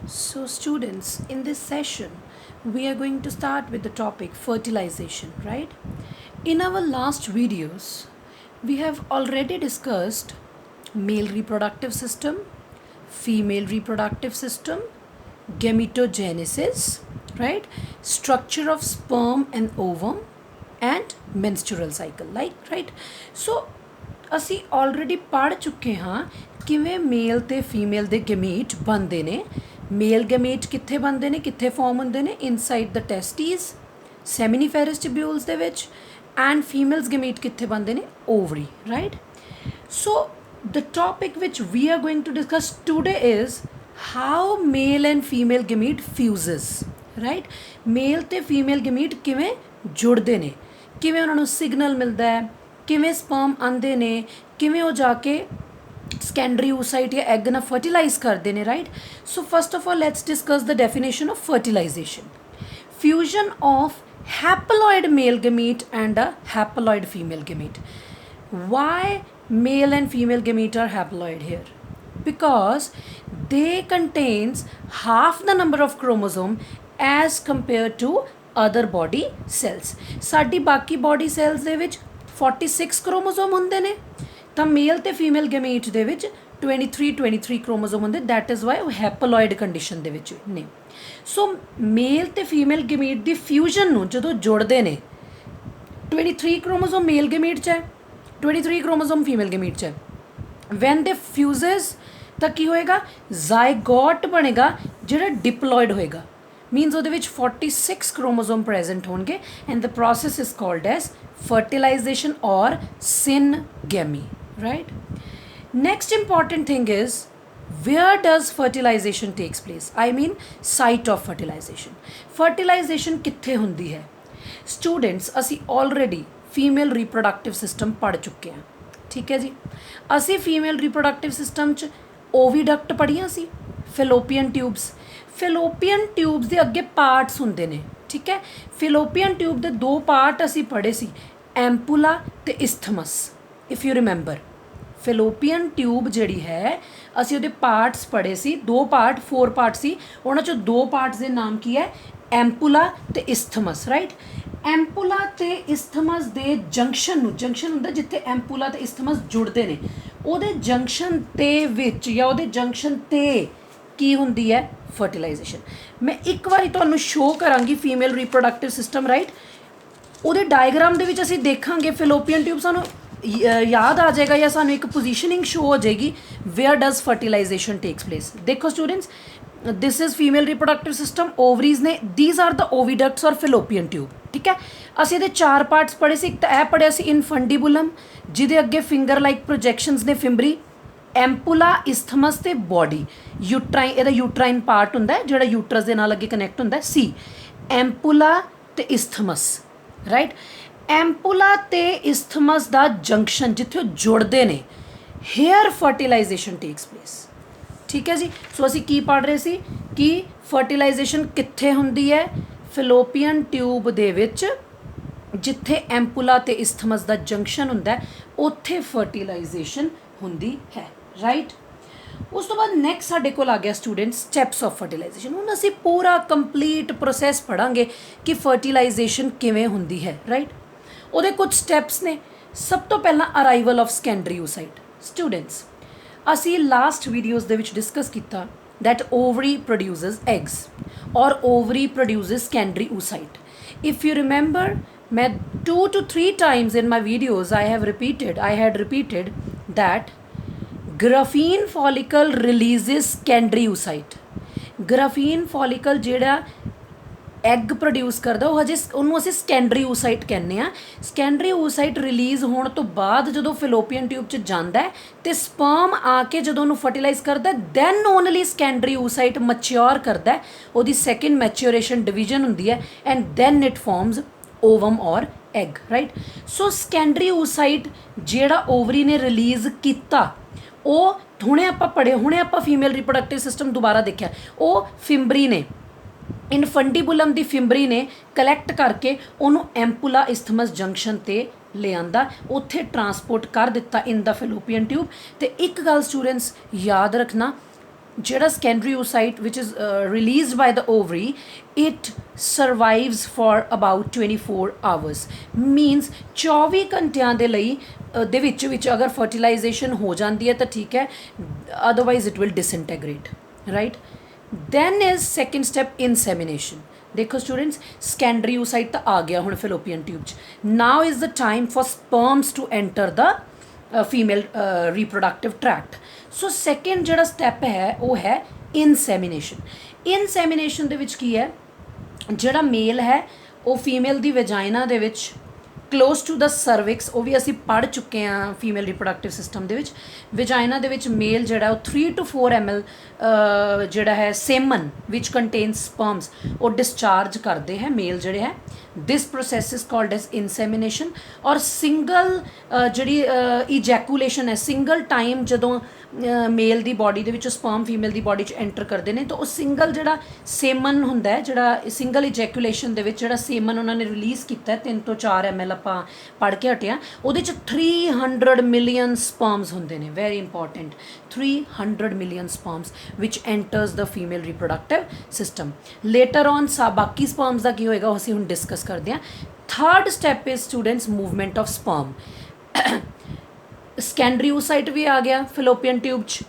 So, students, in this session, we are going to start with the topic fertilization, right? In our last videos, we have already discussed male reproductive system, female reproductive system, gametogenesis, right? Structure of sperm and ovum, and menstrual cycle, like, right? So, ਅਸੀਂ already ਪੜ੍ਹ ਚੁੱਕੇ ਹਾਂ ਕਿਵੇਂ ਮੇਲ ਤੇ female ਦੇ gamete ਬਣਦੇ ਨੇ ਮੇਲ gamete ਕਿੱਥੇ ਬਣਦੇ ਨੇ ਕਿੱਥੇ ਫਾਰਮ ਹੁੰਦੇ ਨੇ ਇਨਸਾਈਡ ਦ ਟੈਸਟੀਜ਼ ਸੈਮੀਨੀਫੈਰਸ ਟਿਬਿਊਲਸ ਦੇ ਵਿੱਚ ਐਂਡ ਫੀਮੇਲਸ ਗੈਮੀਟ ਕਿੱਥੇ ਬਣਦੇ ਨੇ ovary right so the topic ਵਿਚ we are going to discuss today is how male and female gamete fuses right male ਤੇ ਫੀਮੇਲ ਗੈਮੀਟ ਕਿਵੇਂ ਜੁੜਦੇ ਨੇ ਕਿਵੇਂ ਉਹਨਾਂ ਨੂੰ ਸਿਗਨਲ ਮਿਲਦਾ ਹੈ ਕਿਵੇਂ ਸਪਰਮ ਆਉਂਦੇ ਨੇ ਕਿਵੇਂ ਉਹ ਜਾ ਕੇ ਸਕੈਂਡਰੀ ਓਸਾਈਟ ਜਾਂ ਐਗ ਨਾਲ ਫਰਟੀਲਾਈਜ਼ ਕਰਦੇ ਨੇ right so first of all let's discuss the definition of fertilization fusion of haploid male gamete and a haploid female gamete. Why male and female gamete are haploid here? Because they contains half the number of chromosome as compared to other body cells. ਸਾਡੀ ਬਾਕੀ body cells ਦੇ ਵਿੱਚ 46 chromosome ਹੁੰਦੇ ਨੇ ਤਾਂ ਮੇਲ ਤੇ female gamete ਦੇ ਵਿੱਚ 23 chromosome ਹੁੰਦੇ that is why ਉਹ ਹੈਪਲੋਇਡ ਕੰਡੀਸ਼ਨ ਦੇ ਵਿੱਚ ਨੇ ਸੋ ਮੇਲ ਤੇ ਫੀਮੇਲ ਗੈਮੀਟ ਦੀ ਫਿਊਜ਼ਨ ਨੂੰ ਜਦੋਂ ਜੋੜਦੇ ਨੇ 23 chromosome ਮੇਲ ਗੈਮੀਟ 'ਚ ਹੈ 23 chromosome ਫੀਮੇਲ ਗੈਮੀਟ 'ਚ ਹੈ ਵੈਨ ਦੇ ਫਿਊਜ਼ਸ ਤਾਂ ਕੀ ਹੋਏਗਾ ਜ਼ਾਈਗੋਟ ਬਣੇਗਾ ਜਿਹੜਾ ਡਿਪਲੋਇਡ ਹੋਏਗਾ means ਉਹਦੇ ਵਿੱਚ 46 chromosome present ਹੋਣਗੇ and the process is called as fertilization or syngamy, right? Next important thing is where does fertilization takes place? I mean site of fertilization. Fertilization ਕਿੱਥੇ ਹੁੰਦੀ ਹੈ students ਅਸੀਂ already female reproductive system ਪੜ੍ਹ ਚੁੱਕੇ ਹਾਂ ਠੀਕ ਹੈ ਜੀ ਅਸੀਂ female reproductive system 'ਚ oviduct ਪੜ੍ਹੀਆਂ ਸੀ fallopian tubes ਫਿਲੋਪੀਅਨ ਟਿਊਬਸ ਦੇ ਅੱਗੇ ਪਾਰਟਸ ਹੁੰਦੇ ਨੇ ਠੀਕ ਹੈ ਫਿਲੋਪੀਅਨ ਟਿਊਬ ਦੇ ਦੋ ਪਾਰਟ ਅਸੀਂ ਪੜ੍ਹੇ ਸੀ ਐਂਪੂਲਾ ਤੇ ਇਸਥਮਸ ਇਫ ਯੂ ਰਿਮੈਂਬਰ ਫਿਲੋਪੀਅਨ ਟਿਊਬ ਜਿਹੜੀ ਹੈ ਅਸੀਂ ਉਹਦੇ ਪਾਰਟਸ ਪੜ੍ਹੇ ਸੀ ਦੋ ਪਾਰਟ 4 ਪਾਰਟ ਸੀ ਉਹਨਾਂ 'ਚੋਂ ਦੋ ਪਾਰਟਸ ਦੇ ਨਾਮ ਕੀ ਹੈ ਐਂਪੂਲਾ ਤੇ ਇਸਥਮਸ ਰਾਈਟ ਐਂਪੂਲਾ ਤੇ ਇਸਥਮਸ ਦੇ ਜੰਕਸ਼ਨ ਹੁੰਦਾ ਜਿੱਥੇ ਐਂਪੂਲਾ ਤੇ ਇਸਥਮਸ ਜੁੜਦੇ ਨੇ ਉਹਦੇ ਜੰਕਸ਼ਨ ਦੇ ਵਿੱਚ ਜਾਂ ਉਹਦੇ ਜੰਕਸ਼ਨ 'ਤੇ ਕੀ ਹੁੰਦੀ ਹੈ ਫਰਟੀਲਾਈਜ਼ੇਸ਼ਨ ਮੈਂ ਇੱਕ ਵਾਰੀ ਤੁਹਾਨੂੰ ਸ਼ੋਅ ਕਰਾਂਗੀ ਫੀਮੇਲ ਰੀਪਰੋਡਕਟਿਵ ਸਿਸਟਮ ਰਾਈਟ ਉਹਦੇ ਡਾਇਗਰਾਮ ਦੇ ਵਿੱਚ ਅਸੀਂ ਦੇਖਾਂਗੇ ਫਿਲੋਪੀਅਨ ਟਿਊਬ ਸਾਨੂੰ ਯਾਦ ਆ ਜਾਏਗਾ ਜਾਂ ਸਾਨੂੰ ਇੱਕ ਪੋਜੀਸ਼ਨਿੰਗ ਸ਼ੋਅ ਹੋ ਜਾਏਗੀ ਵੇਅਰ ਡਜ਼ ਫਰਟੀਲਾਈਜ਼ੇਸ਼ਨ ਟੇਕਸ ਪਲੇਸ ਦੇਖੋ students this is female reproductive system ovaries ਨੇ these are the oviducts or fallopian tube ਠੀਕ ਹੈ ਅਸੀਂ ਇਹਦੇ ਚਾਰ ਪਾਰਟਸ ਪੜ੍ਹੇ ਸੀ ਇੱਕ ਤਾਂ ਇਹ ਪੜ੍ਹਿਆ ਸੀ ਇਨਫੰਡੀਬੁਲਮ ਜਿਹਦੇ ਅੱਗੇ ਫਿੰਗਰ ਲਾਈਕ ਪ੍ਰੋਜੈਕਸ਼ਨਸ ਨੇ ਫਿੰਬਰੀ ਐਂਪੂਲਾ ਇਸਥਮਸ ਤੇ ਬੋਡੀ ਯੂਟਰਾਈਨ ਇਹਦਾ ਯੂਟਰਾਈਨ ਪਾਰਟ ਹੁੰਦਾ ਜਿਹੜਾ ਯੂਟਰਸ ਦੇ ਨਾਲ ਅੱਗੇ ਕਨੈਕਟ ਹੁੰਦਾ ਸੀ ਐਂਪੂਲਾ ਤੇ ਇਸਥਮਸ ਰਾਈਟ ਐਂਪੂਲਾ ਤੇ ਇਸਥਮਸ ਦਾ ਜੰਕਸ਼ਨ ਜਿੱਥੇ ਉਹ ਜੁੜਦੇ ਨੇ ਹੇਅਰ ਫਰਟੀਲਾਈਜ਼ੇਸ਼ਨ ਟੇਕਸ ਪਲੇਸ ਠੀਕ ਹੈ ਜੀ ਸੋ ਅਸੀਂ ਕੀ ਪੜ੍ਹ ਰਹੇ ਸੀ ਕਿ ਫਰਟੀਲਾਈਜ਼ੇਸ਼ਨ ਕਿੱਥੇ ਹੁੰਦੀ ਹੈ ਫਿਲੋਪੀਅਨ ਟਿਊਬ ਦੇ ਵਿੱਚ ਜਿੱਥੇ ਐਂਪੂਲਾ ਤੇ ਇਸਥਮਸ ਦਾ ਜੰਕਸ਼ਨ ਹੁੰਦਾ ਉੱਥੇ ਫਰਟੀਲਾਈਜ਼ੇਸ਼ਨ ਹੁੰਦੀ ਹੈ ਰਾਈਟ ਉਸ ਤੋਂ ਬਾਅਦ ਨੈਕਸਟ ਸਾਡੇ ਕੋਲ ਆ ਗਿਆ ਸਟੂਡੈਂਟ ਸਟੈਪਸ ਆਫ ਫਰਟੀਲਾਈਜ਼ੇਸ਼ਨ ਹੁਣ ਅਸੀਂ ਪੂਰਾ ਕੰਪਲੀਟ ਪ੍ਰੋਸੈਸ ਪੜ੍ਹਾਂਗੇ ਕਿ ਫਰਟੀਲਾਈਜ਼ੇਸ਼ਨ ਕਿਵੇਂ ਹੁੰਦੀ ਹੈ ਰਾਈਟ ਉਹਦੇ ਕੁਝ ਸਟੈਪਸ ਨੇ ਸਭ ਤੋਂ ਪਹਿਲਾਂ ਅਰਾਈਵਲ ਆਫ ਸਕੈਂਡਰੀ ਓਸਾਈਟ ਸਟੂਡੈਂਟਸ ਅਸੀਂ ਲਾਸਟ ਵੀਡੀਓਜ਼ ਦੇ ਵਿੱਚ ਡਿਸਕਸ ਕੀਤਾ that ovary produces eggs or ovary produces secondary oocyte. If you remember, मैं 2 to 3 times in my videos I had repeated that graphene follicle releases secondary oocyte. graphene follicle ਜਿਹੜਾ egg produce ਕਰਦਾ ਉਹ ਹਜੇ ਉਹਨੂੰ ਅਸੀਂ secondary ਓਸਾਈਟ ਕਹਿੰਦੇ ਆ secondary ਓਸਾਈਟ release ਹੋਣ ਤੋਂ ਬਾਅਦ ਜਦੋਂ ਫਿਲੋਪੀਅਨ ਟਿਊਬ 'ਚ ਜਾਂਦਾ ਤੇ ਸਪਰਮ ਆ ਕੇ ਜਦੋਂ ਉਹਨੂੰ ਫਰਟੀਲਾਈਜ਼ ਕਰਦਾ then only secondary oocyte mature ਕਰਦਾ ਉਹਦੀ ਸੈਕਿੰਡ ਮੈਚਿਓਰੇਸ਼ਨ ਡਿਵੀਜ਼ਨ ਹੁੰਦੀ ਹੈ and then it forms ovum or egg right so secondary oocyte ਜਿਹੜਾ ਓਵਰੀ ਨੇ ਰਿਲੀਜ਼ ਕੀਤਾ ਉਹ ਹੁਣੇ ਆਪਾਂ ਫੀਮੇਲ ਰਿਪਰੋਡਕਟਿਵ ਸਿਸਟਮ ਦੁਬਾਰਾ ਦੇਖਿਆ ਉਹ ਫਿੰਬਰੀ ਨੇ ਇਨਫੰਡੀਬੁਲਮ ਦੀ ਫਿੰਬਰੀ ਨੇ ਕਲੈਕਟ ਕਰਕੇ ਉਹਨੂੰ ਐਂਪੂਲਾ ਇਸਥਮਸ ਜੰਕਸ਼ਨ 'ਤੇ ਲਿਆਂਦਾ ਉੱਥੇ ਟਰਾਂਸਪੋਰਟ ਕਰ ਦਿੱਤਾ ਇਨ ਦਾ ਫਿਲੋਪੀਅਨ ਟਿਊਬ ਅਤੇ ਇੱਕ ਗੱਲ ਸਟੂਡੈਂਟਸ ਯਾਦ ਰੱਖਣਾ ਜਿਹੜਾ secondary oocyte which is released by the ovary, it survives for about 24 hours, means 24 ਘੰਟਿਆਂ ਦੇ ਲਈ ਦੇ ਵਿੱਚ ਅਗਰ ਫਰਟੀਲਾਈਜੇਸ਼ਨ ਹੋ ਜਾਂਦੀ ਹੈ ਤਾਂ ਠੀਕ ਹੈ, otherwise it will disintegrate, right. then is second step, insemination। देखो स्टूडेंट्स, secondary oocyte तो आ गया हुण fallopian tube च, now is the time for sperms to enter the female reproductive tract। so second ਜਿਹੜਾ step ਹੈ ਉਹ ਹੈ insemination। insemination ਦੇ ਵਿੱਚ ਕੀ ਹੈ, ਜਿਹੜਾ ਮੇਲ ਹੈ ਉਹ ਫੀਮੇਲ ਦੀ ਵੈਜਾਈਨਾ ਦੇ ਵਿੱਚ ਕਲੋਜ਼ ਟੂ ਦ ਸਰਵਿਕਸ, ਉਹ ਵੀ ਅਸੀਂ ਪੜ੍ਹ ਚੁੱਕੇ ਹਾਂ ਫੀਮੇਲ ਰਿਪਰੋਡਕਟਿਵ ਸਿਸਟਮ ਦੇ ਵਿੱਚ, ਵੈਜਾਈਨਾ ਦੇ ਵਿੱਚ ਮੇਲ ਜਿਹੜਾ ਉਹ 3 to 4 ml ਜਿਹੜਾ ਹੈ ਸੇਮਨ ਵਿਚ ਕੰਟੇਨਸ ਸਪਰਮਸ ਉਹ ਡਿਸਚਾਰਜ ਕਰਦੇ ਹੈ ਮੇਲ ਜਿਹੜੇ ਹੈ। ਦਿਸ ਪ੍ਰੋਸੈਸ ਇਜ਼ ਕਾਲਡ ਐਜ਼ ਇਨਸੈਮੀਨੇਸ਼ਨ। ਔਰ ਸਿੰਗਲ ਜਿਹੜੀ ਇਜੈਕੂਲੇਸ਼ਨ ਹੈ, ਸਿੰਗਲ ਟਾਈਮ ਜਦੋਂ ਮੇਲ ਦੀ ਬਾਡੀ ਦੇ ਵਿੱਚ ਸਪਰਮ ਫੀਮੇਲ ਦੀ ਬਾਡੀ 'ਚ ਐਂਟਰ ਕਰਦੇ ਨੇ ਤਾਂ ਉਹ ਸਿੰਗਲ ਜਿਹੜਾ ਸੇਮਨ ਹੁੰਦਾ ਹੈ, ਜਿਹੜਾ ਸਿੰਗਲ ਇਜੈਕੂਲੇਸ਼ਨ ਦੇ ਵਿੱਚ ਜਿਹੜਾ ਸੇਮਨ ਉਹਨਾਂ ਨੇ ਰਿਲੀਜ਼ ਕੀਤਾ 3 ਤੋਂ 4 ml ਆਪਾਂ ਪੜ੍ਹ ਕੇ ਹਟਿਆ, ਉਹਦੇ 'ਚ 300 ਮਿਲੀਅਨ ਸਪਰਮਸ ਹੁੰਦੇ ਨੇ। Very important, 300 million sperms which enters the female reproductive system। later on ਬਾਕੀ ਸਪਰਮਸ ਦਾ ਕੀ ਹੋਏਗਾ ਉਹ ਅਸੀਂ ਹੁਣ ਡਿਸਕਸ ਕਰਦੇ ਹਾਂ। third step is students movement of sperm। secondary oocyte ਵੀ ਆ ਗਿਆ fallopian tube 'ਚ,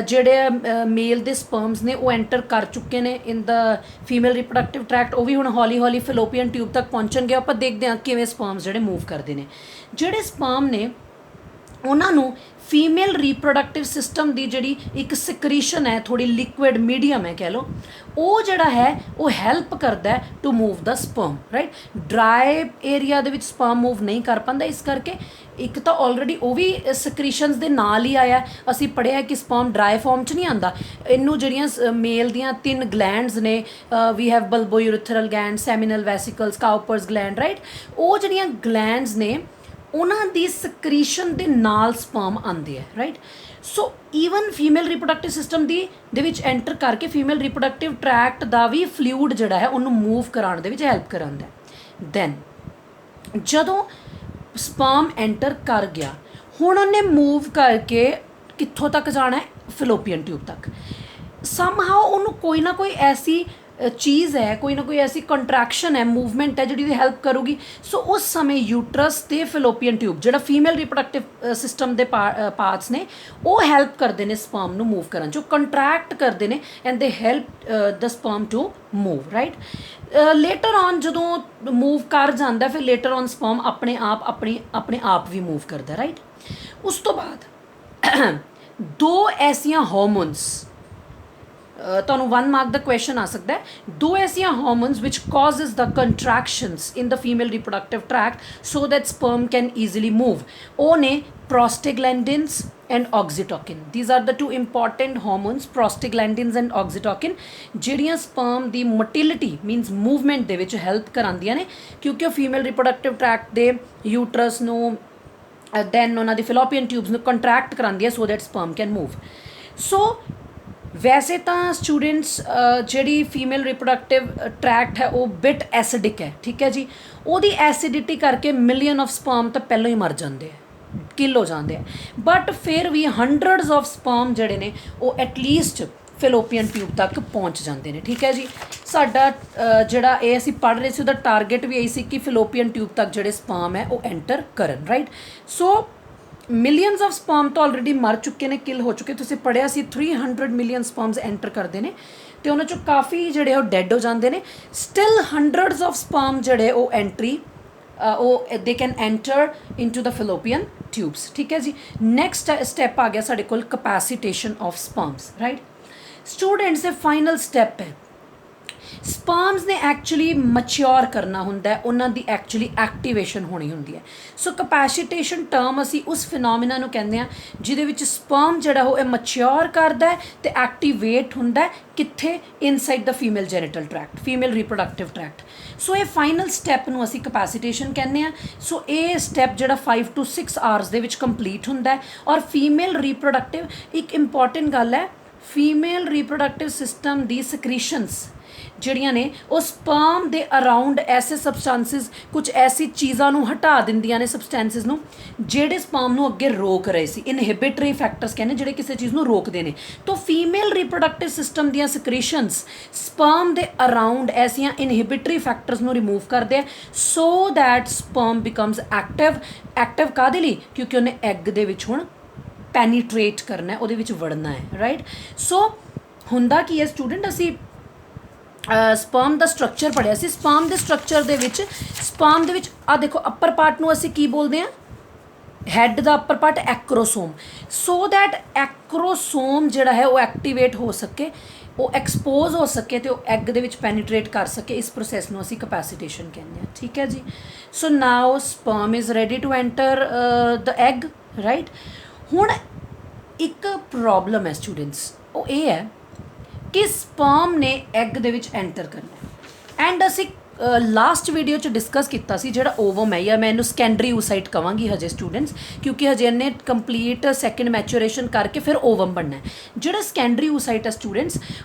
ਜਿਹੜੇ ਮੇਲ ਦੇ ਸਪਰਮਸ ਨੇ ਉਹ ਐਂਟਰ ਕਰ ਚੁੱਕੇ ਨੇ ਇਨ ਦਾ ਫੀਮੇਲ ਰਿਪਰੋਡਕਟਿਵ ਟਰੈਕਟ, ਉਹ ਵੀ ਹੁਣ ਹੌਲੀ ਹੌਲੀ fallopian tube ਤੱਕ ਪਹੁੰਚਣਗੇ। ਆਪਾਂ ਦੇਖਦੇ ਹਾਂ ਕਿਵੇਂ ਸਪਰਮਸ ਜਿਹੜੇ ਮੂਵ ਕਰਦੇ ਨੇ। ਜਿਹੜੇ ਸਪਰਮ ਨੇ ਉਹਨਾਂ ਨੂੰ ਫੀਮੇਲ ਰੀਪਰੋਡਕਟਿਵ ਸਿਸਟਮ ਦੀ ਜਿਹੜੀ ਇੱਕ ਸਕਰੀਸ਼ਨ ਹੈ, ਥੋੜ੍ਹੀ ਲਿਕੁਇਡ ਮੀਡੀਅਮ ਹੈ ਕਹਿ ਲਓ, ਉਹ ਜਿਹੜਾ ਹੈ ਉਹ ਹੈਲਪ ਕਰਦਾ ਹੈ to move the sperm, right. Dry area ਦੇ ਵਿੱਚ ਸਪਰਮ ਮੂਵ ਨਹੀਂ ਕਰ ਪਾਉਂਦਾ, ਇਸ ਕਰਕੇ ਇੱਕ ਤਾਂ ਆਲਰੇਡੀ ਉਹ ਵੀ ਸਕਰੀਸ਼ਨਸ ਦੇ ਨਾਲ ਹੀ ਆਇਆ। ਅਸੀਂ ਪੜ੍ਹਿਆ ਕਿ ਸਪਰਮ ਡਰਾਈ ਫਾਰਮ 'ਚ ਨਹੀਂ ਆਉਂਦਾ, ਇਹਨੂੰ ਜਿਹੜੀਆਂ ਮੇਲ ਦੀਆਂ 3 ਗਲੈਂਡਸ ਨੇ, we have bulbourethral gland, seminal vesicles, Cowper's gland, right. ਉਹ ਜਿਹੜੀਆਂ ਗਲੈਂਡਸ ਨੇ ਉਹਨਾਂ ਦੀ ਸਕਰੀਸ਼ਨ ਦੇ ਨਾਲ ਸਪਰਮ ਆਉਂਦੇ ਹੈ, ਰਾਈਟ। ਸੋ ਈਵਨ ਫੀਮੇਲ ਰਿਪਰੋਡਕਟਿਵ ਸਿਸਟਮ ਦੇ ਵਿੱਚ ਐਂਟਰ ਕਰਕੇ ਫੀਮੇਲ ਰਿਪਰੋਡਕਟਿਵ ਟਰੈਕਟ ਦਾ ਵੀ ਫਲੂਇਡ ਜਿਹੜਾ ਹੈ ਉਹਨੂੰ ਮੂਵ ਕਰਾਉਣ ਦੇ ਵਿੱਚ ਹੈਲਪ ਕਰਾਉਂਦਾ ਹੈ। ਦੈਨ ਜਦੋਂ ਸਪਰਮ ਐਂਟਰ ਕਰ ਗਿਆ, ਹੁਣ ਉਹਨੇ ਮੂਵ ਕਰਕੇ ਕਿੱਥੋਂ ਤੱਕ ਜਾਣਾ ਹੈ, ਫਲੋਪੀਅਨ ਟਿਊਬ ਤੱਕ। ਸਮਹਾਓ ਉਹਨੂੰ ਕੋਈ ਨਾ ਕੋਈ ਐਸੀ ਚੀਜ਼ ਹੈ, ਕੋਈ ਨਾ ਕੋਈ ਐਸੀ ਕੰਟਰੈਕਸ਼ਨ ਹੈ, ਮੂਵਮੈਂਟ ਹੈ ਜਿਹੜੀ ਉਹਦੀ ਹੈਲਪ ਕਰੂਗੀ। ਸੋ ਉਸ ਸਮੇਂ ਯੂਟਰਸ ਤੇ ਫਲੋਪੀਅਨ ਟਿਊਬ ਜਿਹੜਾ ਫੀਮੇਲ ਰਿਪਰੋਡਕਟਿਵ ਸਿਸਟਮ ਦੇ ਪਾਰਟਸ ਨੇ ਉਹ ਹੈਲਪ ਕਰਦੇ ਨੇ ਸਪਰਮ ਨੂੰ ਮੂਵ ਕਰਨ 'ਚ, ਉਹ ਕੰਟਰੈਕਟ ਕਰਦੇ ਨੇ and they help the sperm to move, right. Later on ਜਦੋਂ ਮੂਵ ਕਰ ਜਾਂਦਾ ਫਿਰ ਲੇਟਰ ਔਨ ਸਪਰਮ ਆਪਣੇ ਆਪ ਵੀ ਮੂਵ ਕਰਦਾ, ਰਾਈਟ। ਉਸ ਤੋਂ ਬਾਅਦ 2 ਐਸੀਆਂ ਹਾਰਮੋਨਸ, ਤੁਹਾਨੂੰ 1 ਮਾਰਕ ਦਾ ਕੁਐਸਚਨ ਆ ਸਕਦਾ ਹੈ, 2 ਐਸੀਆਂ hormones which causes the contractions in the female reproductive tract so that sperm can easily move. ਉਹ ਨੇ prostaglandins and oxytocin. These are the 2 important hormones, prostaglandins and oxytocin, ਜਿਹੜੀਆਂ ਸਪਰਮ ਦੀ motility means movement ਦੇ ਵਿੱਚ help ਕਰਾਉਂਦੀਆਂ ਨੇ, ਕਿਉਂਕਿ ਉਹ ਫੀਮੇਲ ਰਿਪਰੋਡਕਟਿਵ ਟਰੈਕਟ ਦੇ ਯੂਟਰਸ ਨੂੰ ਦੈਨ ਉਹਨਾਂ ਦੀ ਫਿਲੋਪੀਅਨ ਟਿਊਬਸ ਨੂੰ ਕੰਟਰੈਕਟ ਕਰਾਉਂਦੀ ਹੈ so that sperm can move. So ਵੈਸੇ ਤਾਂ ਸਟੂਡੈਂਟਸ ਜਿਹੜੀ ਫੀਮੇਲ ਰਿਪਰੋਡਕਟਿਵ ਟਰੈਕਟ ਹੈ ਉਹ ਬਿਟ ਐਸਿਡਿਕ ਹੈ, ਠੀਕ ਹੈ ਜੀ। ਉਹਦੀ ਐਸਿਡਿਟੀ ਕਰਕੇ ਮਿਲੀਅਨ ਆਫ ਸਪਰਮ ਤਾਂ ਪਹਿਲਾਂ ਹੀ ਮਰ ਜਾਂਦੇ ਹੈ, ਕਿਲ ਹੋ ਜਾਂਦੇ ਆ। ਬਟ ਫਿਰ ਵੀ ਹੰਡਰਡਸ ਆਫ ਸਪਰਮ ਜਿਹੜੇ ਨੇ ਉਹ ਐਟਲੀਸਟ ਫਿਲੋਪੀਅਨ ਟਿਊਬ ਤੱਕ ਪਹੁੰਚ ਜਾਂਦੇ ਨੇ, ਠੀਕ ਹੈ ਜੀ। ਸਾਡਾ ਜਿਹੜਾ ਇਹ ਅਸੀਂ ਪੜ੍ਹ ਰਹੇ ਸੀ ਉਹਦਾ ਟਾਰਗੇਟ ਵੀ ਇਹੀ ਸੀ ਕਿ ਫਿਲੋਪੀਅਨ ਟਿਊਬ ਤੱਕ ਜਿਹੜੇ ਸਪਰਮ ਹੈ ਉਹ ਐਂਟਰ ਕਰਨ, right. So millions of sperm ਤਾਂ ਆਲਰੇਡੀ ਮਰ ਚੁੱਕੇ ਨੇ, ਕਿਲ ਹੋ ਚੁੱਕੇ। ਤੁਸੀਂ ਪੜ੍ਹਿਆ ਸੀ 300 ਮਿਲੀਅਨ ਸਪਰਮਸ ਐਂਟਰ ਕਰਦੇ ਨੇ ਅਤੇ ਉਹਨਾਂ 'ਚੋਂ ਕਾਫੀ ਜਿਹੜੇ ਉਹ ਡੈਡ ਹੋ ਜਾਂਦੇ ਨੇ। ਸਟਿਲ ਹੰਡਰਡਸ ਆਫ ਸਪਰਮ ਜਿਹੜੇ ਉਹ ਐਂਟਰੀ ਉਹ they can enter into the fallopian tubes, ਠੀਕ ਹੈ ਜੀ। ਨੈਕਸਟ ਸਟੈਪ ਆ ਗਿਆ ਸਾਡੇ ਕੋਲ capacitation of sperms, right. Students ਦੇ ਫਾਈਨਲ ਸਟੈਪ ਹੈ, ਸਪਰਮਸ ਨੇ ਐਕਚੁਅਲੀ ਮੈਚਿਓਰ ਕਰਨਾ ਹੁੰਦਾ ਹੈ, ਉਹਨਾਂ ਦੀ ਐਕਚੁਅਲੀ ਐਕਟੀਵੇਸ਼ਨ ਹੋਣੀ ਹੁੰਦੀ ਹੈ। ਸੋ ਕਪੈਸੀਟੇਸ਼ਨ ਟਰਮ ਅਸੀਂ ਉਸ ਫਿਨੋਮੀਨਾ ਨੂੰ ਕਹਿੰਦੇ ਹਾਂ ਜਿਹਦੇ ਵਿੱਚ ਸਪਰਮ ਜਿਹੜਾ ਉਹ ਮੈਚਿਓਰ ਕਰਦਾ ਹੈ ਅਤੇ ਐਕਟੀਵੇਟ ਹੁੰਦਾ ਹੈ ਕਿੱਥੇ, inside the female genital tract, female reproductive tract. So ਇਹ ਫਾਈਨਲ ਸਟੈਪ ਨੂੰ ਅਸੀਂ ਕਪੈਸੀਟੇਸ਼ਨ ਕਹਿੰਦੇ ਹਾਂ। ਸੋ ਇਹ ਸਟੈਪ ਜਿਹੜਾ 5 to 6 ਆਵਰਸ ਦੇ ਵਿੱਚ ਕੰਪਲੀਟ ਹੁੰਦਾ ਹੈ। ਔਰ ਫੀਮੇਲ ਰਿਪਰੋਡਕਟਿਵ ਇੱਕ ਇੰਪੋਰਟੈਂਟ ਗੱਲ ਹੈ, ਫੀਮੇਲ ਰੀਪਰੋਡਕਟਿਵ ਸਿਸਟਮ ਦੀ ਸਕ੍ਰੀਸ਼ਨਸ ਜਿਹੜੀਆਂ ਨੇ ਉਹ ਸਪਰਮ ਦੇ ਅਰਾਊਂਡ ਐਸੇ ਸਬਸਟੈਂਸਿਸ ਕੁਝ ਐਸੀ ਚੀਜ਼ਾਂ ਨੂੰ ਹਟਾ ਦਿੰਦੀਆਂ ਨੇ ਸਬਸਟੈਂਸਿਸ ਨੂੰ ਜਿਹੜੇ ਸਪਰਮ ਨੂੰ ਅੱਗੇ ਰੋਕ ਰਹੇ ਸੀ ਇਨਹਿਬਿਟਰੀ ਫੈਕਟਰਸ ਕਹਿੰਦੇ ਜਿਹੜੇ ਕਿਸੇ ਚੀਜ਼ ਨੂੰ ਰੋਕਦੇ ਨੇ ਤਾਂ ਫੀਮੇਲ ਰੀਪਰੋਡਕਟਿਵ ਸਿਸਟਮ ਦੀਆਂ ਸਕ੍ਰੀਸ਼ਨਸ ਸਪਰਮ ਦੇ ਅਰਾਊਂਡ ਐਸੀਆਂ ਇਨਹਿਬਿਟਰੀ ਫੈਕਟਰਸ ਨੂੰ ਰਿਮੂਵ ਕਰਦੇ ਆ ਸੋ ਦੈਟ ਸਪਰਮ ਬਿਕਮਸ ਐਕਟਿਵ ਕਾਹਦੇ ਲਈ ਕਿਉਂਕਿ ਉਹਨੇ ਐਗ ਦੇ ਵਿੱਚ ਹੁਣ ਪੈਨੀਟ੍ਰੇਟ ਕਰਨਾ ਹੈ ਉਹਦੇ ਵਿੱਚ ਵੜਨਾ ਹੈ ਰਾਈਟ ਸੋ ਹੁੰਦਾ ਕੀ ਹੈ ਸਟੂਡੈਂਟ ਅਸੀਂ ਸਪਰਮ ਦਾ ਸਟਰਕਚਰ ਪੜ੍ਹਿਆ ਸੀ ਸਪਰਮ ਦੇ ਸਟਰਕਚਰ ਦੇ ਵਿੱਚ ਆ ਦੇਖੋ ਅੱਪਰ ਪਾਰਟ ਨੂੰ ਅਸੀਂ ਕੀ ਬੋਲਦੇ ਹਾਂ ਹੈਡ ਦਾ upper part acrosome so that acrosome ਜਿਹੜਾ ਹੈ ਉਹ ਐਕਟੀਵੇਟ ਹੋ ਸਕੇ ਉਹ ਐਕਸਪੋਜ਼ ਹੋ ਸਕੇ ਤੇ ਉਹ ਐਗ ਦੇ ਵਿੱਚ ਪੈਨੀਟ੍ਰੇਟ ਕਰ ਸਕੇ ਇਸ ਪ੍ਰੋਸੈਸ ਨੂੰ ਅਸੀਂ ਕੈਪੈਸੀਟੇਸ਼ਨ ਕਹਿੰਦੇ ਹਾਂ ਠੀਕ ਹੈ ਜੀ so now sperm is ready to enter the egg right ਹੁਣ ਇੱਕ ਪ੍ਰੋਬਲਮ ਹੈ ਸਟੂਡੈਂਟਸ ਉਹ ਇਹ ਹੈ ਕਿ ਸਪਰਮ ਨੇ ਐਗ ਦੇ ਵਿੱਚ ਐਂਟਰ ਕਰਨਾ ਐਂਡ ਅਸੀਂ ਲਾਸਟ ਵੀਡੀਓ 'ਚ ਡਿਸਕਸ ਕੀਤਾ ਸੀ ਜਿਹੜਾ ਓਵਮ ਹੈ ਜਾਂ ਮੈਂ ਇਹਨੂੰ ਸਕੈਂਡਰੀ ਓਸਾਈਟ ਕਵਾਂਗੀ ਹਜੇ ਸਟੂਡੈਂਟਸ ਕਿਉਂਕਿ ਹਜੇ ਇਹਨੇ ਕੰਪਲੀਟ ਸੈਕਿੰਡ ਮੈਚੂਰੇਸ਼ਨ ਕਰਕੇ ਫਿਰ ਓਵਮ ਬਣਨਾ ਹੈ ਜਿਹੜਾ ਸਕੈਂਡਰੀ ਓਸਾਈਟ ਹੈ ਸਟੂਡੈਂਟਸ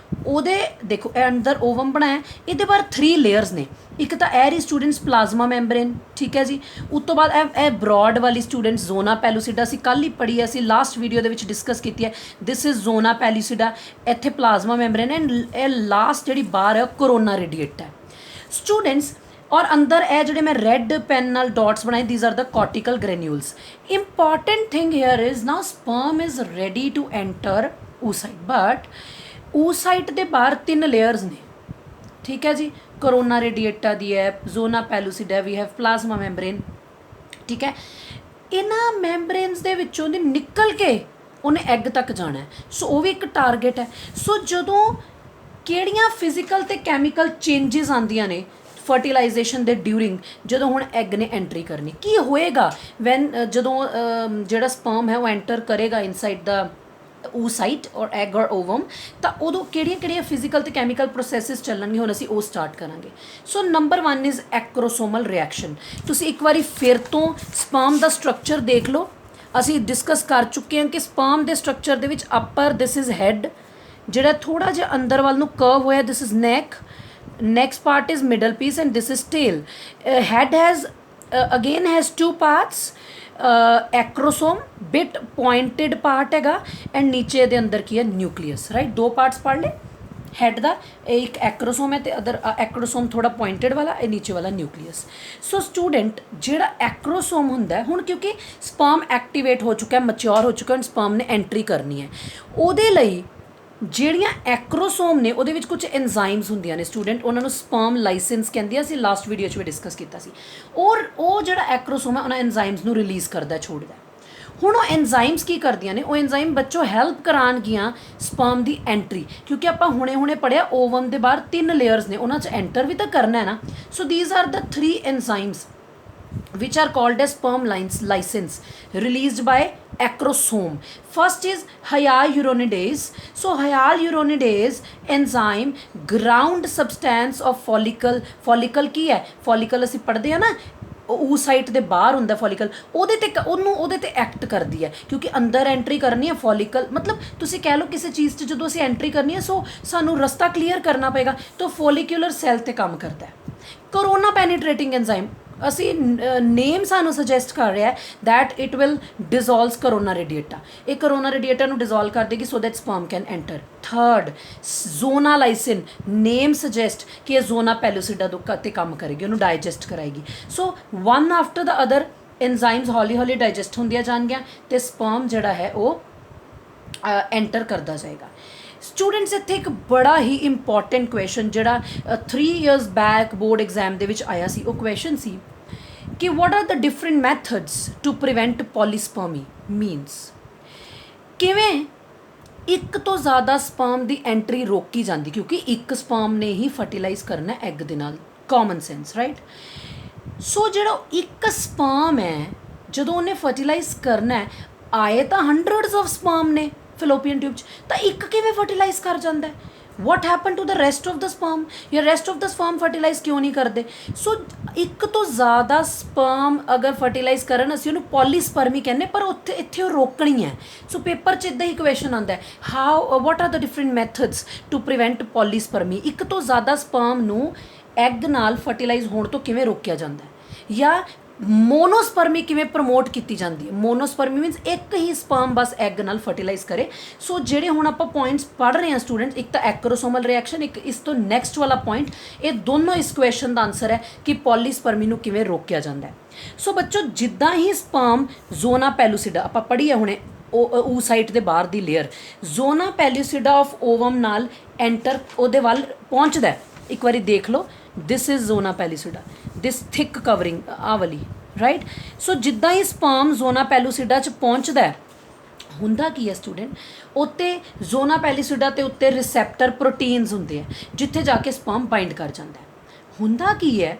ਉਹਦੇ ਦੇਖੋ ਇਹ ਅੰਦਰ ਓਵਮ ਬਣਾਇਆ ਇਹਦੇ ਬਾਹਰ 3 ਲੇਅਰਸ ਨੇ ਇੱਕ ਤਾਂ ਇਹ ਰਹੀ ਸਟੂਡੈਂਟਸ ਪਲਾਜ਼ਮਾ ਮੈਂਬਰੇਨ ਠੀਕ ਹੈ ਜੀ ਉਸ ਤੋਂ ਬਾਅਦ ਇਹ ਬ੍ਰੌਡ ਵਾਲੀ ਸਟੂਡੈਂਟਸ ਜ਼ੋਨਾ ਪੈਲੂਸਿਡਾ ਅਸੀਂ ਕੱਲ੍ਹ ਹੀ ਪੜ੍ਹੀ ਹੈ ਅਸੀਂ ਲਾਸਟ ਵੀਡੀਓ ਦੇ ਵਿੱਚ ਡਿਸਕਸ ਕੀਤੀ ਹੈ ਦਿਸ ਇਜ਼ ਜ਼ੋਨਾ ਪੈਲੂਸਿਡਾ ਇੱਥੇ ਪਲਾਜ਼ਮਾ ਮੈਂਬਰੇਨ ਐਂਡ ਇਹ ਲਾਸਟ ਜਿਹੜੀ ਬਾਹਰ ਹੈ ਕੋਰੋਨਾ ਰੇਡੀਏਟਾ ਸਟੂਡੈਂਟਸ ਔਰ ਅੰਦਰ ਇਹ ਜਿਹੜੇ ਮੈਂ ਰੈੱਡ ਪੈਨ ਨਾਲ ਡਾਟਸ ਬਣਾਏ these are the cortical granules important thing here is now sperm is ready to enter oocyte but oocyte ਦੇ ਬਾਹਰ 3 ਲੇਅਰਸ ਨੇ ਠੀਕ ਹੈ ਜੀ ਕੋਰੋਨਾ ਰੇਡੀਏਟਾ ਦੀ ਹੈ ਜ਼ੋਨਾ ਪੈਲੂਸਿਡਾ ਵੀ ਹੈਵ ਪਲਾਜ਼ਮਾ ਮੈਂਬਰੇਨ ਠੀਕ ਹੈ ਇਹਨਾਂ ਮੈਂਬਰੇਨਸ ਦੇ ਵਿੱਚੋਂ ਦੀ ਨਿਕਲ ਕੇ ਉਹਨੇ ਐਗ ਤੱਕ ਜਾਣਾ ਹੈ ਸੋ ਉਹ ਵੀ ਇੱਕ ਟਾਰਗੇਟ ਹੈ ਸੋ ਜਦੋਂ ਕਿਹੜੀਆਂ ਫਿਜ਼ੀਕਲ ਤੇ ਕੈਮੀਕਲ ਚੇਂਜਸ ਆਉਂਦੀਆਂ ਨੇ ਫਰਟੀਲਾਈਜੇਸ਼ਨ ਦੇ ਡਿਊਰਿੰਗ ਜਦੋਂ ਹੁਣ ਐਗ ਨੇ ਐਂਟਰੀ ਕਰਨੀ ਕੀ ਹੋਏਗਾ ਵੈਨ ਜਦੋਂ ਜਿਹੜਾ ਸਪਰਮ ਹੈ ਉਹ ਐਂਟਰ ਕਰੇਗਾ ਇਨਸਾਈਡ ਦਾ oocyte ਔਰ ਐਗ ਔਰ ਓਵਮ ਤਾਂ ਉਦੋਂ ਕਿਹੜੀਆਂ ਫਿਜ਼ੀਕਲ ਤੇ ਕੈਮੀਕਲ ਪ੍ਰੋਸੈਸਿਸ ਚੱਲਣਗੇ ਹੁਣ ਅਸੀਂ ਉਹ ਸਟਾਰਟ ਕਰਾਂਗੇ ਸੋ ਨੰਬਰ 1 ਇਜ਼ ਐਕਰੋਸੋਮਲ ਰਿਐਕਸ਼ਨ ਤੁਸੀਂ ਇੱਕ ਵਾਰੀ ਫਿਰ ਤੋਂ ਸਪਰਮ ਦਾ ਸਟਰਕਚਰ ਦੇਖ ਲਓ ਅਸੀਂ ਡਿਸਕਸ ਕਰ ਚੁੱਕੇ ਹਾਂ ਕਿ ਸਪਰਮ ਦੇ ਸਟਰਕਚਰ ਦੇ ਵਿੱਚ ਅੱਪਰ ਦਿਸ ਇਜ਼ ਹੈਡ ਜਿਹੜਾ ਥੋੜਾ ਜਿਹਾ ਅੰਦਰ ਵੱਲ ਨੂੰ ਕਰਵ ਹੋਇਆ this is neck next part is middle piece and this is tail head has again has 2 parts acrosome bit pointed part ਹੈਗਾ and ਨੀਚੇ ਦੇ ਅੰਦਰ ਕੀ ਹੈ ਨਿਊਕਲੀਅਸ ਰਾਈਟ 2 ਪਾਰਟਸ ਪੜ੍ਹ ਲੈ ਹੈਡ ਦਾ ਇੱਕ ਐਕਰੋਸੋਮ ਹੈ ਤੇ ਅਦਰ ਐਕਰੋਸੋਮ ਥੋੜਾ ਪੁਆਇੰਟਡ ਵਾਲਾ ਇਹ ਨੀਚੇ ਵਾਲਾ ਨਿਊਕਲੀਅਸ ਸੋ ਸਟੂਡੈਂਟ ਜਿਹੜਾ ਐਕਰੋਸੋਮ ਹੁੰਦਾ ਹੁਣ ਕਿਉਂਕਿ ਸਪਰਮ ਐਕਟੀਵੇਟ ਹੋ ਚੁੱਕਾ ਹੈ ਮੈਚਿਓਰ ਹੋ ਚੁੱਕਾ ਹੈ ਸਪਰਮ ਨੇ ਐਂਟਰੀ ਕਰਨੀ ਹੈ ਉਹਦੇ ਲਈ ਜਿਹੜੀਆਂ ਐਕਰੋਸੋਮ ਨੇ ਉਹਦੇ ਵਿੱਚ ਕੁਝ ਐਨਜ਼ਾਈਮਸ ਹੁੰਦੀਆਂ ਨੇ ਸਟੂਡੈਂਟ ਉਹਨਾਂ ਨੂੰ ਸਪਰਮ ਲਾਈਸੈਂਸ ਕਹਿੰਦੇ ਆ ਅਸੀਂ ਲਾਸਟ ਵੀਡੀਓ 'ਚ ਵੀ ਡਿਸਕਸ ਕੀਤਾ ਸੀ ਔਰ ਉਹ ਜਿਹੜਾ ਐਕਰੋਸੋਮ ਹੈ ਉਹਨਾਂ ਐਨਜ਼ਾਈਮਸ ਨੂੰ ਰਿਲੀਜ਼ ਕਰਦਾ ਛੋੜਦਾ ਹੁਣ ਉਹ ਐਨਜ਼ਾਈਮਸ ਕੀ ਕਰਦੀਆਂ ਨੇ ਉਹ ਐਨਜ਼ਾਈਮ ਬੱਚੋਂ ਹੈਲਪ ਕਰਾਉਣਗੀਆਂ ਸਪਰਮ ਦੀ ਐਂਟਰੀ ਕਿਉਂਕਿ ਆਪਾਂ ਹੁਣੇ ਪੜ੍ਹਿਆ ਓਵਮ ਦੇ ਬਾਹਰ 3 ਲੇਅਰਸ ਨੇ ਉਹਨਾਂ 'ਚ ਐਂਟਰ ਵੀ ਤਾਂ ਕਰਨਾ ਹੈ ਨਾ so these are the 3 enzymes which are called as sperm license released by acrosome. First is hyaluronidase. So hyaluronidase enzyme ground substance of follicle ਕੀ ਹੈ follicle ਅਸੀਂ ਪੜ੍ਹਦੇ ਆ ਨਾ oocyte ਦੇ ਬਾਹਰ ਹੁੰਦਾ ਫੋਲੀਕਲ ਉਹਦੇ ਤੇ ਐਕਟ ਕਰਦੀ ਹੈ ਕਿਉਂਕਿ ਅੰਦਰ ਐਂਟਰੀ ਕਰਨੀ ਹੈ ਫੋਲੀਕਲ ਮਤਲਬ ਤੁਸੀਂ ਕਹਿ ਲਓ ਕਿਸੇ ਚੀਜ਼ 'ਚ ਜਦੋਂ ਅਸੀਂ ਐਂਟਰੀ ਕਰਨੀ ਹੈ ਸੋ ਸਾਨੂੰ ਰਸਤਾ ਕਲੀਅਰ ਕਰਨਾ ਪਏਗਾ ਤਾਂ ਫੋਲੀਕੂਲਰ ਸੈੱਲ ਤੇ ਕੰਮ ਕਰਦਾ ਹੈ ਕੋਰੋਨਾ ਪੈਨੀਟ੍ਰੇਟਿੰਗ ਐਨਜ਼ਾਈਮ ਅਸੀਂ ਨੇਮ ਸਾਨੂੰ ਸੁਜੈਸਟ ਕਰ ਰਿਹਾ ਹੈ that it will dissolves corona radiata ਇਹ ਕੋਰੋਨਾ ਰੇਡੀਏਟਾ ਨੂੰ ਡਿਜ਼ੋਲਵ ਕਰ ਦੇਗੀ so that sperm can enter third zona lysin name suggest ਕਿ ਇਹ ਜ਼ੋਨਾ ਪੈਲੂਸਿਡਾ ਤੇ ਕੰਮ ਕਰੇਗੀ ਉਹਨੂੰ ਡਾਈਜੈਸਟ ਕਰਾਏਗੀ so one after the other enzymes ਹੌਲੀ ਡਾਈਜੈਸਟ ਹੁੰਦੀਆਂ ਜਾਣਗੀਆਂ ਤੇ ਸਪਰਮ ਜਿਹੜਾ ਹੈ ਉਹ ਐਂਟਰ ਕਰਦਾ ਜਾਏਗਾ ਸਟੂਡੈਂਟਸ ਇੱਥੇ ਇੱਕ ਬੜਾ ਹੀ ਇੰਪੋਰਟੈਂਟ ਕੁਐਸਚਨ ਜਿਹੜਾ 3 years ਬੈਕ ਬੋਰਡ ਐਗਜ਼ਾਮ ਦੇ ਵਿੱਚ ਆਇਆ ਸੀ ਉਹ ਕੁਐਸਚਨ ਸੀ ਕਿ what are the different methods to prevent polyspermy means ਕਿਵੇਂ ਇੱਕ ਤੋਂ ਜ਼ਿਆਦਾ ਸਪਰਮ ਦੀ ਐਂਟਰੀ ਰੋਕੀ ਜਾਂਦੀ ਕਿਉਂਕਿ ਇੱਕ ਸਪਰਮ ਨੇ ਹੀ ਫਰਟੀਲਾਈਜ਼ ਕਰਨਾ ਐਗ ਦੇ ਨਾਲ ਕਾਮਨ ਸੈਂਸ ਰਾਈਟ ਸੋ ਜਿਹੜਾ ਇੱਕ ਸਪਰਮ ਹੈ ਜਦੋਂ ਉਹਨੇ ਫਰਟੀਲਾਈਜ਼ ਕਰਨਾ ਹੈ ਆਏ ਤਾਂ 100s of ਸਪਰਮ ਨੇ ਫਿਲੋਪੀਅਨ ਟਿਊਬ 'ਚ ਤਾਂ ਇੱਕ ਕਿਵੇਂ ਫਰਟੀਲਾਈਜ਼ ਕਰ ਜਾਂਦਾ ਹੈ what happened to the rest of the sperm या rest of the sperm fertilize क्यों नहीं करते सो एक तो ज़्यादा sperm अगर fertilize करन ਅਸੀਂ ਉਹਨੂੰ ਪੋਲੀਸਪਰਮੀ ਕਹਿੰਦੇ ਪਰ ਉੱਥੇ ਇੱਥੇ ਉਹ ਰੋਕਣੀ ਹੈ ਸੋ ਪੇਪਰ 'ਚ ਇੱਦਾਂ ਹੀ ਕੁਐਸਚਨ ਆਉਂਦਾ ਹੈ how what are the different methods to prevent polyspermy ਇੱਕ ਤੋਂ ਜ਼ਿਆਦਾ sperm ਨੂੰ ਐਗ ਨਾਲ ਫਰਟੀਲਾਈਜ਼ ਹੋਣ ਤੋਂ ਕਿਵੇਂ ਰੋਕਿਆ ਜਾਂਦਾ ਹੈ ਜਾਂ ਮੋਨੋਸਪਰਮੀ ਕਿਵੇਂ ਪ੍ਰਮੋਟ ਕੀਤੀ ਜਾਂਦੀ ਹੈ ਮੋਨੋਸਪਰਮੀ ਮੀਨਸ ਇੱਕ ਹੀ ਸਪਰਮ ਬਸ ਐਗ ਨਾਲ ਫਰਟੀਲਾਈਜ਼ ਕਰੇ ਸੋ ਜਿਹੜੇ ਹੁਣ ਆਪਾਂ ਪੁਆਇੰਟਸ ਪੜ੍ਹ ਰਹੇ ਹਾਂ ਸਟੂਡੈਂਟਸ ਇੱਕ ਤਾਂ ਐਕਰੋਸੋਮਲ ਰਿਐਕਸ਼ਨ ਇੱਕ ਇਸ ਤੋਂ ਨੈਕਸਟ ਵਾਲਾ ਪੁਆਇੰਟ ਇਹ ਦੋਨੋਂ ਇਸ ਕੁਐਸਚਨ ਦਾ ਆਨਸਰ ਹੈ ਕਿ ਪੋਲੀਸਪਰਮੀ ਨੂੰ ਕਿਵੇਂ ਰੋਕਿਆ ਜਾਂਦਾ ਹੈ ਸੋ ਬੱਚੋ ਜਿੱਦਾਂ ਹੀ ਸਪਰਮ ਜ਼ੋਨਾ ਪੈਲੂਸਿਡਾ ਆਪਾਂ ਪੜ੍ਹੀ ਹੈ ਹੁਣੇ ਓ ਸਾਈਟ ਦੇ ਬਾਹਰ ਦੀ ਲੇਅਰ ਜ਼ੋਨਾ ਪੈਲੂਸਿਡਾ ਆਫ ਓਵਮ ਨਾਲ ਐਂਟਰ ਉਹਦੇ ਵੱਲ ਪਹੁੰਚਦਾ ਇੱਕ ਵਾਰੀ ਦੇਖ ਲਓ this is zona pellucida this thick covering ਆ ਵਾਲੀ ਰਾਈਟ ਸੋ ਜਿੱਦਾਂ ਹੀ ਸਪਰਮ ਜ਼ੋਨਾ ਪੈਲੂਸਿਡਾ 'ਚ ਪਹੁੰਚਦਾ ਹੁੰਦਾ ਕੀ ਹੈ ਸਟੂਡੈਂਟ ਉੱਤੇ ਜ਼ੋਨਾ ਪੈਲੂਸਿਡਾ ਤੇ ਉੱਤੇ ਰਿਸੈਪਟਰ ਪ੍ਰੋਟੀਨਸ ਹੁੰਦੇ ਆ ਜਿੱਥੇ ਜਾ ਕੇ ਸਪਰਮ ਬਾਈਂਡ ਕਰ ਜਾਂਦਾ ਹੁੰਦਾ ਕੀ ਹੈ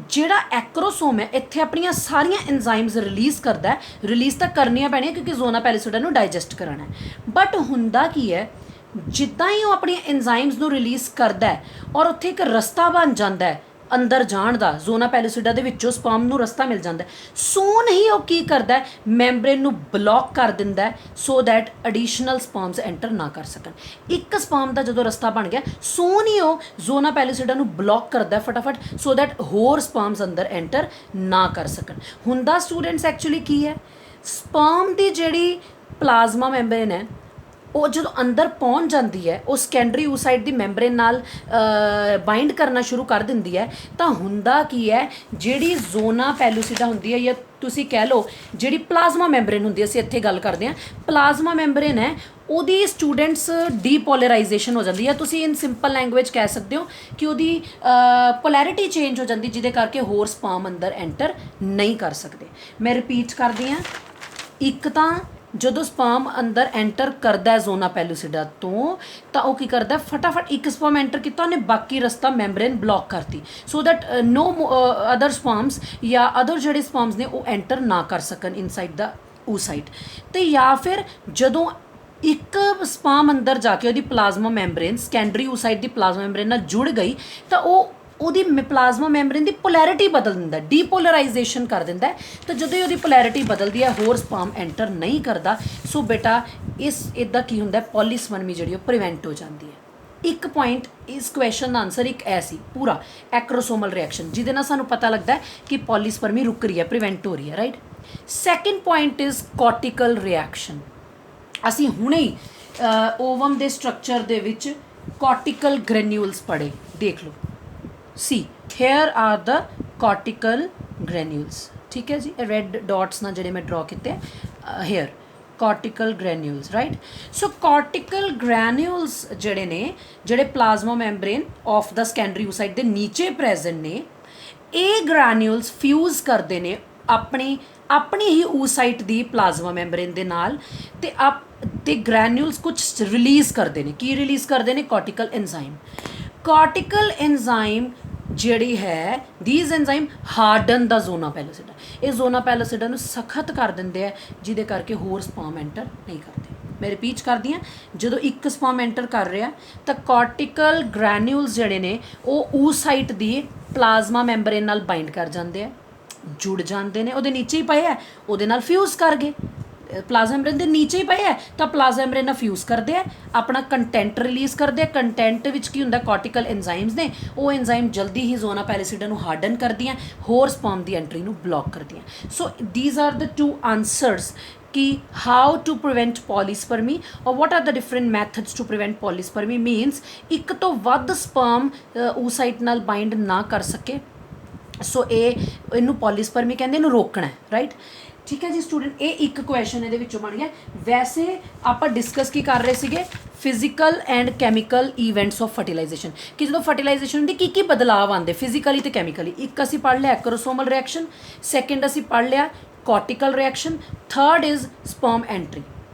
ਜਿਹੜਾ ਐਕਰੋਸੋਮ ਹੈ ਇੱਥੇ ਆਪਣੀਆਂ ਸਾਰੀਆਂ ਐਂਜ਼ਾਈਮਸ ਰਿਲੀਜ਼ ਕਰਦਾ ਰਿਲੀਜ਼ ਤਾਂ ਕਰਨੀਆਂ ਪੈਣੀਆਂ ਕਿਉਂਕਿ ਜ਼ੋਨਾ ਪੈਲੂਸਿਡਾ ਨੂੰ ਡਾਈਜੈਸਟ ਕਰਾਉਣਾ ਬਟ ਹੁੰਦਾ ਕੀ ਹੈ ਜਿੱਦਾਂ ਹੀ ਉਹ ਆਪਣੀਆਂ ਐਂਜ਼ਾਈਮਸ ਨੂੰ ਰਿਲੀਜ਼ ਕਰਦਾ ਔਰ ਉੱਥੇ ਇੱਕ ਰਸਤਾ ਬਣ ਜਾਂਦਾ ਅੰਦਰ ਜਾਣ ਦਾ ਜ਼ੋਨਾ ਪੈਲੂਸਿਡਾ ਦੇ ਵਿੱਚੋਂ ਸਪਰਮ ਨੂੰ ਰਸਤਾ ਮਿਲ ਜਾਂਦਾ ਸੂਨ ਹੀ ਉਹ ਕੀ ਕਰਦਾ ਮੈਂਬਰੇਨ ਨੂੰ ਬਲੌਕ ਕਰ ਦਿੰਦਾ so that additional sperms enter ਨਾ ਕਰ ਸਕਣ ਇੱਕ ਸਪਰਮ ਦਾ ਜਦੋਂ ਰਸਤਾ ਬਣ ਗਿਆ ਸੂਨ ਹੀ ਉਹ ਜ਼ੋਨਾ ਪੈਲੂਸਿਡਾ ਨੂੰ ਬਲੌਕ ਕਰਦਾ ਫਟਾਫਟ ਸੋ ਦੈਟ ਹੋਰ ਸਪਰਮਸ ਅੰਦਰ ਐਂਟਰ ਨਾ ਕਰ ਸਕਣ ਹੁੰਦਾ ਸਟੂਡੈਂਟਸ ਐਕਚੁਅਲੀ ਕੀ ਹੈ ਸਪਰਮ ਦੀ ਜਿਹੜੀ ਪਲਾਜ਼ਮਾ ਮੈਂਬਰੇਨ ਹੈ ਉਹ ਜਦੋਂ ਅੰਦਰ ਪਹੁੰਚ ਜਾਂਦੀ ਹੈ ਉਹ ਸੈਕੰਡਰੀ ਓਸਾਈਟ ਦੀ ਮੈਂਬਰੇਨ ਨਾਲ ਬਾਈਂਡ ਕਰਨਾ ਸ਼ੁਰੂ ਕਰ ਦਿੰਦੀ ਹੈ ਤਾਂ ਹੁੰਦਾ ਕੀ ਹੈ ਜਿਹੜੀ ਜ਼ੋਨਾ ਪੈਲੂਸਿਡਾ ਹੁੰਦੀ ਹੈ ਜਾਂ ਤੁਸੀਂ ਕਹਿ ਲਓ ਜਿਹੜੀ ਪਲਾਜ਼ਮਾ ਮੈਂਬਰੇਨ ਹੁੰਦੀ ਹੈ ਅਸੀਂ ਇੱਥੇ ਗੱਲ ਕਰਦੇ ਹਾਂ ਪਲਾਜ਼ਮਾ ਮੈਂਬਰੇਨ ਹੈ ਉਹਦੀ ਸਟੂਡੈਂਟਸ ਡੀਪੋਲਰਾਈਜੇਸ਼ਨ ਹੋ ਜਾਂਦੀ ਹੈ ਤੁਸੀਂ ਇਨ ਸਿੰਪਲ ਲੈਂਗੁਏਜ ਕਹਿ ਸਕਦੇ ਹੋ ਕਿ ਉਹਦੀ ਪੋਲੈਰਿਟੀ ਚੇਂਜ ਹੋ ਜਾਂਦੀ ਜਿਹਦੇ ਕਰਕੇ ਹੋਰ ਸਪਰਮ ਅੰਦਰ ਐਂਟਰ ਨਹੀਂ ਕਰ ਸਕਦੇ ਮੈਂ ਰਿਪੀਟ ਕਰਦੀ ਹਾਂ ਇੱਕ ਤਾਂ ਜਦੋਂ ਸਪਰਮ ਅੰਦਰ ਐਂਟਰ ਕਰਦਾ ਜ਼ੋਨਾ ਪੈਲੂਸਿਡਾ ਤੋਂ ਤਾਂ ਉਹ ਕੀ ਕਰਦਾ ਫਟਾਫਟ ਇੱਕ ਸਪਰਮ ਐਂਟਰ ਕੀਤਾ ਉਹਨੇ ਬਾਕੀ ਰਸਤਾ ਮੈਂਬਰੇਨ ਬਲੌਕ ਕਰਤੀ so that no other sperms ਜਾਂ ਅਦਰ ਜਿਹੜੇ ਸਪਰਮਸ ਨੇ ਉਹ ਐਂਟਰ ਨਾ ਕਰ ਸਕਣ ਇਨਸਾਈਡ ਦਾ ਓਸਾਈਟ ਅਤੇ ਜਾਂ ਫਿਰ ਜਦੋਂ ਇੱਕ ਸਪਰਮ ਅੰਦਰ ਜਾ ਕੇ ਉਹਦੀ ਪਲਾਜ਼ਮਾ ਮੈਂਬਰੇਨ ਸੈਕੰਡਰੀ ਓਸਾਈਟ ਦੀ ਪਲਾਜ਼ਮਾ ਮੈਂਬਰੇਨ ਨਾਲ ਜੁੜ ਗਈ ਤਾਂ ਉਹਦੀ ਪਲਾਜ਼ਮਾ ਮੈਂਬਰੇਨ ਦੀ ਪੋਲੈਰਿਟੀ ਬਦਲ ਦਿੰਦਾ ਡੀਪੋਲਰਾਈਜੇਸ਼ਨ ਕਰ ਦਿੰਦਾ ਤਾਂ ਜਦੋਂ ਉਹਦੀ ਪੋਲੈਰਿਟੀ ਬਦਲਦੀ ਹੈ ਹੋਰ ਸਪਰਮ ਐਂਟਰ ਨਹੀਂ ਕਰਦਾ ਸੋ ਬੇਟਾ ਇੱਦਾਂ ਕੀ ਹੁੰਦਾ ਪੋਲੀਸਪਰਮੀ ਜਿਹੜੀ ਉਹ ਪ੍ਰੀਵੈਂਟ ਹੋ ਜਾਂਦੀ ਹੈ ਇੱਕ ਪੁਆਇੰਟ ਇਸ ਕੁਐਸਚਨ ਦਾ ਆਨਸਰ ਇੱਕ ਐ ਸੀ ਪੂਰਾ ਐਕਰੋਸੋਮਲ ਰਿਐਕਸ਼ਨ ਜਿਹਦੇ ਨਾਲ ਸਾਨੂੰ ਪਤਾ ਲੱਗਦਾ ਕਿ ਪੋਲੀਸਪਰਮੀ ਰੁਕ ਰਹੀ ਹੈ ਪ੍ਰੀਵੈਂਟ ਹੋ ਰਹੀ ਹੈ right second point is cortical reaction ਅਸੀਂ ਹੁਣੇ ਹੀ ਓਵਮ ਦੇ ਸਟਰਕਚਰ ਦੇ ਵਿੱਚ ਕੋਰਟੀਕਲ ਗ੍ਰੈਨੂਲਸ ਪੜ੍ਹੇ ਦੇਖ ਲਓ See, here are the cortical granules. ठीक है जी रेड डॉट्स ना ਜਿਹੜੇ ਮੈਂ ਡਰਾ ਕੀਤੇ here cortical granules right so cortical granules ਜਿਹੜੇ ਨੇ ਜਿਹੜੇ plasma membrane of the secondary oocyte ਦੇ ਨੀਚੇ ਪ੍ਰੈਜ਼ੈਂਟ ਨੇ ਇਹ ਗ੍ਰੈਨੂਲਸ ਫਿਊਜ਼ ਕਰਦੇ ਨੇ ਆਪਣੀ ਹੀ ਓਸਾਈਟ ਦੀ ਪਲਾਜ਼ਮਾ ਮੈਂਬਰੇਨ ਦੇ ਨਾਲ ਤੇ ਗ੍ਰੈਨੂਲਸ ਕੁਝ ਰਿਲੀਜ਼ ਕਰਦੇ ਨੇ ਕੀ ਰਿਲੀਜ਼ ਕਰਦੇ ਨੇ ਕੋਰਟੀਕਲ ਐਂਜ਼ਾਈਮ ਕੋਰਟੀਕਲ ਐਂਜ਼ਾਈਮ ਜਿਹੜੀ ਹੈ ਥੀਸ ਐਂਜ਼ਾਈਮ ਹਾਰਡਨ ਦਾ ਜ਼ੋਨਾ ਪੈਲੂਸਿਡਾ ਇਹ ਜ਼ੋਨਾ ਪੈਲੂਸਿਡਾ ਨੂੰ ਸਖਤ ਕਰ ਦਿੰਦੇ ਆ ਜਿਹਦੇ ਕਰਕੇ ਹੋਰ ਸਪਰਮ ਐਂਟਰ ਨਹੀਂ ਕਰਦੇ ਮੈਂ ਰਿਪੀਟ ਕਰਦੀ ਹਾਂ ਜਦੋਂ ਇੱਕ ਸਪਰਮ ਐਂਟਰ ਕਰ ਰਿਹਾ ਤਾਂ ਕੋਰਟੀਕਲ ਗ੍ਰੈਨੂਲਸ ਜਿਹੜੇ ਨੇ ਉਹ ਓਸਾਈਟ ਦੀ ਪਲਾਜ਼ਮਾ ਮੈਂਬਰੇਨ ਨਾਲ ਬਾਈਂਡ ਕਰ ਜਾਂਦੇ ਆ ਜੁੜ ਜਾਂਦੇ ਨੇ ਉਹਦੇ ਨੀਚੇ ਹੀ ਪਏ ਆ ਉਹਦੇ ਨਾਲ ਫਿਊਜ਼ ਕਰ ਗਏ ਪਲਾਜ਼ਮਾ ਮੈਂਬਰੇਨ ਦੇ ਨੀਚੇ ਹੀ ਪਏ ਹੈ ਤਾਂ ਪਲਾਜ਼ਮਾ ਮੈਂਬਰੇਨ ਨਾਲ ਫਿਊਜ਼ ਕਰਦੇ ਆ ਆਪਣਾ ਕੰਟੈਂਟ ਰਿਲੀਜ਼ ਕਰਦੇ ਆ ਕੰਟੈਂਟ ਵਿੱਚ ਕੀ ਹੁੰਦਾ ਕੋਰਟੀਕਲ ਐਂਜ਼ਾਈਮਸ ਨੇ ਉਹ ਐਂਜ਼ਾਈਮ ਜਲਦੀ ਹੀ ਜ਼ੋਨਾ ਪੈਲੂਸਿਡਾ ਨੂੰ ਹਾਰਡਨ ਕਰਦੀਆਂ ਹੋਰ ਸਪਰਮ ਦੀ ਐਂਟਰੀ ਨੂੰ ਬਲੌਕ ਕਰਦੀਆਂ so these are the to answers कि how to prevent polyspermy or what are the different methods to prevent polyspermy means ਇੱਕ ਤੋਂ ਵੱਧ ਸਪਰਮ oocyte ਨਾਲ ਬਾਈਂਡ ਨਾ ਕਰ ਸਕੇ ਸੋ ਇਹਨੂੰ ਪੋਲੀਸਪਰਮੀ ਕਹਿੰਦੇ ਇਹਨੂੰ ਰੋਕਣਾ ਰਾਈਟ ਠੀਕ ਹੈ ਜੀ ਸਟੂਡੈਂਟ ਇਹ ਇੱਕ ਕੁਐਸਚਨ ਇਹਦੇ ਵਿੱਚੋਂ ਬਣ ਗਿਆ ਵੈਸੇ ਆਪਾਂ ਡਿਸਕਸ ਕੀ ਕਰ ਰਹੇ ਸੀਗੇ physical and chemical events of fertilisation ਕਿ ਜਦੋਂ ਫਰਟੀਲਾਈਜੇਸ਼ਨ ਦੀ ਕੀ ਬਦਲਾਅ ਆਉਂਦੇ ਫਿਜ਼ੀਕਲੀ ਤੇ ਕੈਮੀਕਲੀ ਇੱਕ ਅਸੀਂ ਪੜ੍ਹ ਲਿਆ ਐਕਰੋਸੋਮਲ ਰਿਐਕਸ਼ਨ ਸੈਕਿੰਡ ਅਸੀਂ ਪੜ੍ਹ ਲਿਆ cortical reaction third is sperm entry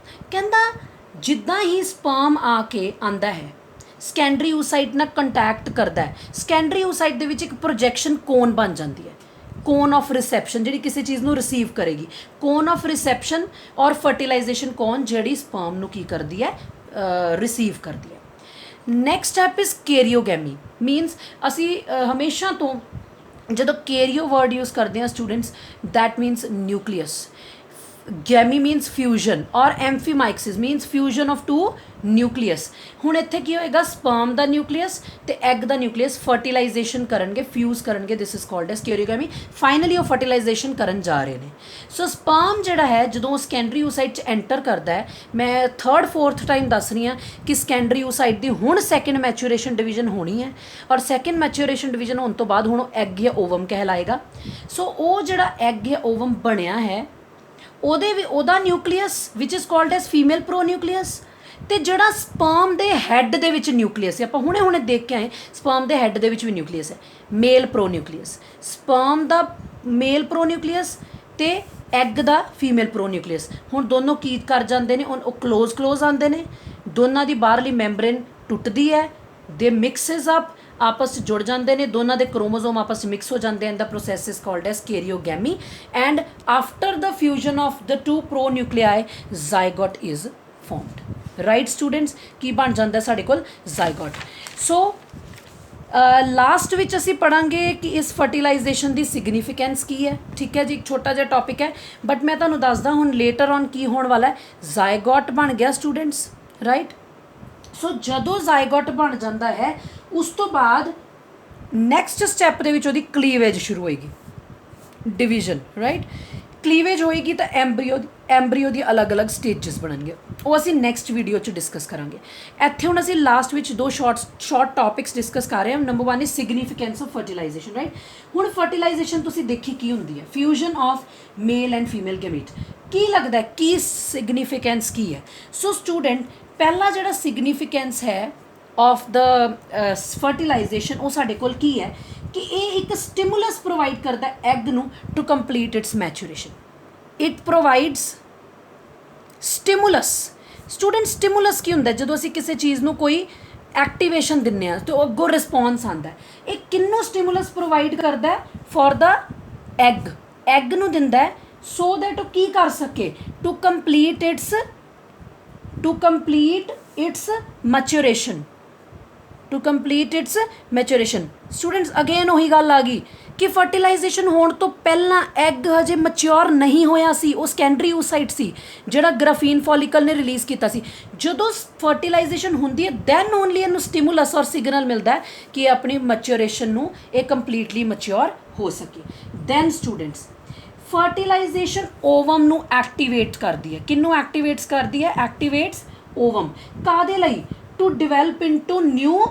ਕਹਿੰਦਾ ਜਿੱਦਾਂ ਹੀ ਸਪਰਮ ਆ ਕੇ ਆਂਦਾ ਹੈ ਸੈਕੰਡਰੀ ਓਸਾਈਟ ਨਾਲ ਕੰਟੈਕਟ ਕਰਦਾ ਹੈ ਸੈਕੰਡਰੀ ਓਸਾਈਟ ਦੇ ਵਿੱਚ ਇੱਕ ਪ੍ਰੋਜੈਕਸ਼ਨ ਕੋਨ ਬਣ ਜਾਂਦੀ ਹੈ ਕੋਨ ਆਫ ਰਿਸੈਪਸ਼ਨ ਜਿਹੜੀ ਕਿਸੇ ਚੀਜ਼ ਨੂੰ ਰਿਸੀਵ ਕਰੇਗੀ cone of reception or fertilization cone ਜਿਹੜੀ ਸਪਰਮ ਨੂੰ ਕੀ ਕਰਦੀ ਹੈ ਰਿਸੀਵ ਕਰਦੀ ਹੈ next step is karyogamy means ਅਸੀਂ ਹਮੇਸ਼ਾ ਤੋਂ ਜਦੋਂ ਕੈਰੀਓ ਵਰਡ ਯੂਜ਼ ਕਰਦੇ ਹਾਂ students that means nucleus gamy means fusion or amphimixis means fusion of two nucleus ਹੁਣ ਇੱਥੇ ਕੀ ਹੋਏਗਾ ਸਪਰਮ ਦਾ ਨਿਊਕਲੀਅਸ ਤੇ ਐਗ ਦਾ ਨਿਊਕਲੀਅਸ ਫਰਟੀਲਾਈਜੇਸ਼ਨ ਕਰਨਗੇ ਫਿਊਜ਼ ਕਰਨਗੇ this is called as karyogamy finally ਉਹ ਫਰਟੀਲਾਈਜੇਸ਼ਨ ਕਰਨ ਜਾ ਰਹੇ ਨੇ ਸੋ ਸਪਰਮ ਜਿਹੜਾ ਹੈ ਜਦੋਂ ਉਹ ਸੈਕੰਡਰੀ ਓਸਾਈਟ 'ਚ ਐਂਟਰ ਕਰਦਾ ਹੈ ਮੈਂ ਥਰਡ ਫੋਰਥ ਟਾਈਮ ਦੱਸ ਰਹੀ ਹਾਂ ਕਿ ਸੈਕੰਡਰੀ ਓਸਾਈਟ ਦੀ ਹੁਣ ਸੈਕਿੰਡ ਮੈਚੂਰੇਸ਼ਨ ਡਿਵੀਜ਼ਨ ਹੋਣੀ ਹੈ ਔਰ ਸੈਕਿੰਡ ਮੈਚੂਰੇਸ਼ਨ ਡਿਵੀਜ਼ਨ ਹੋਣ ਤੋਂ ਬਾਅਦ ਹੁਣ ਉਹ ਐਗ ਜਾਂ ਓਵਮ ਕਹਿਲਾਏਗਾ ਸੋ ਉਹ ਜਿਹੜਾ ਐਗ ਜਾਂ ਓਵਮ ਬਣਿਆ ਹੈ ਉਹਦਾ ਨਿਊਕਲੀਅਸ ਵਿਚ is called as female pronucleus ਤੇ ਜਿਹੜਾ ਸਪਰਮ ਦੇ ਹੈੱਡ ਦੇ ਵਿੱਚ ਨਿਊਕਲੀਅਸ ਹੈ ਆਪਾਂ ਹੁਣੇ ਦੇਖ ਕੇ ਆਏ ਸਪਰਮ ਦੇ ਹੈੱਡ ਦੇ ਵਿੱਚ ਵੀ ਨਿਊਕਲੀਅਸ ਹੈ ਮੇਲ ਪ੍ਰੋ ਨਿਊਕਲੀਅਸ ਸਪਰਮ ਦਾ ਮੇਲ ਪ੍ਰੋ ਨਿਊਕਲੀਅਸ ਤੇ ਐਗ ਦਾ ਫੀਮੇਲ ਪ੍ਰੋ ਨਿਊਕਲੀਅਸ ਹੁਣ ਦੋਨੋਂ ਕੀ ਕਰ ਜਾਂਦੇ ਨੇ ਉਹ ਕਲੋਜ਼ ਆਉਂਦੇ ਨੇ ਦੋਨਾਂ ਦੀ ਬਾਹਰਲੀ ਮੈਂਬਰੇਨ ਟੁੱਟਦੀ ਹੈ ਦੇ ਮਿਕਸਿਸ ਅਪ ਆਪਸ 'ਚ ਜੁੜ ਜਾਂਦੇ ਨੇ ਦੋਨਾਂ ਦੇ ਕ੍ਰੋਮੋਜ਼ੋਮ ਆਪਸ 'ਚ ਮਿਕਸ ਹੋ ਜਾਂਦੇ ਹਨ the process is called as karyogamy and after the fusion of the two pronuclei zygote is formed right students ਕੀ ਬਣ ਜਾਂਦਾ ਸਾਡੇ ਕੋਲ ਜ਼ਾਈਗੋਟ ਸੋ ਲਾਸਟ ਵਿੱਚ ਅਸੀਂ ਪੜਾਂਗੇ ਕਿ ਇਸ ਫਰਟੀਲਾਈਜੇਸ਼ਨ ਦੀ ਸਿਗਨੀਫਿਕੈਂਸ ਕੀ ਹੈ ਠੀਕ ਹੈ ਜੀ ਇੱਕ ਛੋਟਾ ਜਿਹਾ ਟੌਪਿਕ ਹੈ ਬਟ ਮੈਂ ਤੁਹਾਨੂੰ ਦੱਸਦਾ ਹੁਣ ਲੇਟਰ ਔਨ ਕੀ ਹੋਣ ਵਾਲਾ ਹੈ ਜ਼ਾਈਗੋਟ ਬਣ ਗਿਆ ਸਟੂਡੈਂਟਸ ਰਾਈਟ ਸੋ ਜਦੋਂ ਜ਼ਾਈਗੋਟ ਬਣ ਜਾਂਦਾ ਹੈ ਉਸ ਤੋਂ ਬਾਅਦ ਨੈਕਸਟ ਸਟੈਪ ਦੇ ਵਿੱਚ ਉਹਦੀ ਕਲੀਵੇਜ ਸ਼ੁਰੂ ਹੋਏਗੀ ਡਿਵੀਜ਼ਨ ਰਾਈਟ ਕਲੀਵੇਜ ਹੋਏਗੀ ਤਾਂ ਐਮਬਰੀਓ ਦੀ ਅਲੱਗ-ਅਲੱਗ ਸਟੇਜਸ ਬਣਨਗੇ ਉਹ ਅਸੀਂ ਨੈਕਸਟ ਵੀਡੀਓ 'ਚ ਡਿਸਕਸ ਕਰਾਂਗੇ ਇੱਥੇ ਹੁਣ ਅਸੀਂ ਲਾਸਟ ਵਿੱਚ ਦੋ ਸ਼ਾਰਟ ਟੌਪਿਕਸ ਡਿਸਕਸ ਕਰ ਰਹੇ ਹਾਂ number 1 is significance of fertilization right ਹੁਣ ਫਰਟੀਲਾਈਜੇਸ਼ਨ ਤੁਸੀਂ ਦੇਖੀ ਕੀ ਹੁੰਦੀ ਹੈ fusion of male and female gamete ਕੀ ਲੱਗਦਾ ਕੀ ਸਿਗਨੀਫਿਕੈਂਸ ਕੀ ਹੈ ਸੋ ਸਟੂਡੈਂਟ ਪਹਿਲਾ ਜਿਹੜਾ ਸਿਗਨੀਫਿਕੈਂਸ ਹੈ ਆਫ ਦ ਫਰਟੀਲਾਈਜੇਸ਼ਨ ਉਹ ਸਾਡੇ ਕੋਲ ਕੀ ਹੈ ਕਿ ਇਹ ਇੱਕ ਸਟਿਮੂਲਸ ਪ੍ਰੋਵਾਈਡ ਕਰਦਾ ਐਗ ਨੂੰ to complete its maturation it provides stimulus student stimulus ਕੀ ਹੁੰਦਾ ਜਦੋਂ ਅਸੀਂ ਕਿਸੇ ਚੀਜ਼ ਨੂੰ ਕੋਈ ਐਕਟੀਵੇਸ਼ਨ ਦਿੰਦੇ ਹਾਂ ਤਾਂ ਅੱਗੋਂ ਰਿਸਪੌਂਸ ਆਉਂਦਾ ਇਹ ਕਿਹਨੂੰ ਸਟਿਮੂਲਸ ਪ੍ਰੋਵਾਈਡ ਕਰਦਾ ਫॉर द ਐਗ ਨੂੰ ਦਿੰਦਾ ਸੋ ਦੈਟ ਉਹ ਕੀ ਕਰ ਸਕੇ to complete its maturation students again ਉਹੀ ਗੱਲ ਆ ਗਈ ਕਿ ਫਰਟੀਲਾਈਜੇਸ਼ਨ ਹੋਣ ਤੋਂ ਪਹਿਲਾਂ ਐਗ ਹਜੇ ਮੈਚਿਓਰ ਨਹੀਂ ਹੋਇਆ ਸੀ ਉਹ ਸੈਕੰਡਰੀ ਓਸਾਈਟ ਸੀ ਜਿਹੜਾ ਗ੍ਰਾਫੀਨ ਫੋਲੀਕਲ ਨੇ ਰਿਲੀਜ਼ ਕੀਤਾ ਸੀ ਜਦੋਂ ਫਰਟੀਲਾਈਜੇਸ਼ਨ ਹੁੰਦੀ ਹੈ ਦੈਨ ਓਨਲੀ ਇਹਨੂੰ ਸਟਿਮੂਲਸ ਔਰ ਸਿਗਨਲ ਮਿਲਦਾ ਕਿ ਆਪਣੀ ਮੈਚੂਰੇਸ਼ਨ ਨੂੰ ਇਹ ਕੰਪਲੀਟਲੀ ਮੈਚਿਓਰ ਹੋ ਸਕੇ ਦੈਨ ਸਟੂਡੈਂਟਸ ਫਰਟੀਲਾਈਜੇਸ਼ਨ ਓਵਮ ਨੂੰ ਐਕਟੀਵੇਟ ਕਰਦੀ ਹੈ ਕਿਹਨੂੰ ਐਕਟੀਵੇਟਸ ਕਰਦੀ ਹੈ ਐਕਟੀਵੇਟਸ ਓਵਮ ਕਾਹਦੇ ਲਈ to develop into new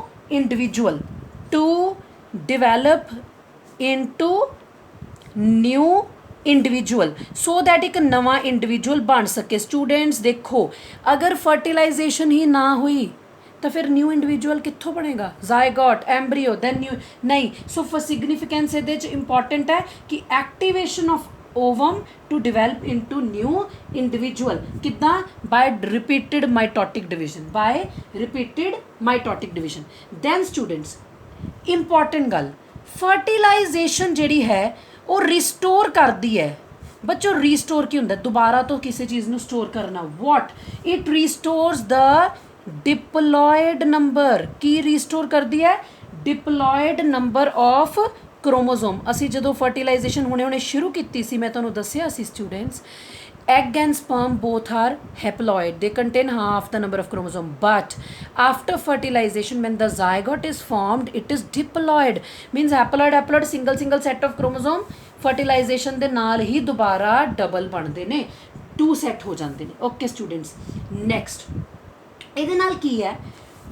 individual so that ਇੱਕ ਨਵਾਂ ਇੰਡੀਵਿਜੂਅਲ ਬਣ ਸਕੇ ਸਟੂਡੈਂਟਸ ਦੇਖੋ ਅਗਰ ਫਰਟੀਲਾਈਜੇਸ਼ਨ ਹੀ ਨਾ ਹੋਈ ਤਾਂ ਫਿਰ ਨਿਊ ਇੰਡੀਵਿਜੂਅਲ ਕਿੱਥੋਂ ਬਣੇਗਾ ਜ਼ਾਈਗੋਟ ਐਮਬਰੀਓ ਦੈਨ ਨਿਊ ਨਹੀਂ ਸੋ ਫॉर ਸਿਗਨੀਫਿਕੈਂਸ ਇਹਦੇ 'ਚ ਇੰਪੋਰਟੈਂਟ ਹੈ ਕਿ activation of ovum to develop into new individual ਕਿੱਦਾਂ by repeated mitotic division then students important ਗੱਲ fertilization ਜਿਹੜੀ ਹੈ ਉਹ ਰਿਸਟੋਰ ਕਰਦੀ ਹੈ ਬੱਚੋ ਰੀਸਟੋਰ ਕੀ ਹੁੰਦਾ ਦੁਬਾਰਾ ਤੋਂ ਕਿਸੇ ਚੀਜ਼ ਨੂੰ ਸਟੋਰ ਕਰਨਾ what it restores the diploid number Ki restore ਕਰਦੀ ਹੈ diploid number of क्रोमोसोम ਅਸੀਂ ਜਦੋਂ ਫਰਟੀਲਾਈਜੇਸ਼ਨ ਹੁਣੇ ਸ਼ੁਰੂ ਕੀਤੀ ਸੀ ਮੈਂ ਤੁਹਾਨੂੰ ਦੱਸਿਆ ਸੀ students egg and sperm both are haploid they contain half the number of chromosome but after fertilization when the zygote is formed it is diploid means haploid single set of chromosome fertilization ਦੇ ਨਾਲ ਹੀ ਦੁਬਾਰਾ double ਬਣਦੇ ਨੇ 2 set ਹੋ ਜਾਂਦੇ ਨੇ okay students next ਇਹਦੇ ਨਾਲ ਕੀ ਹੈ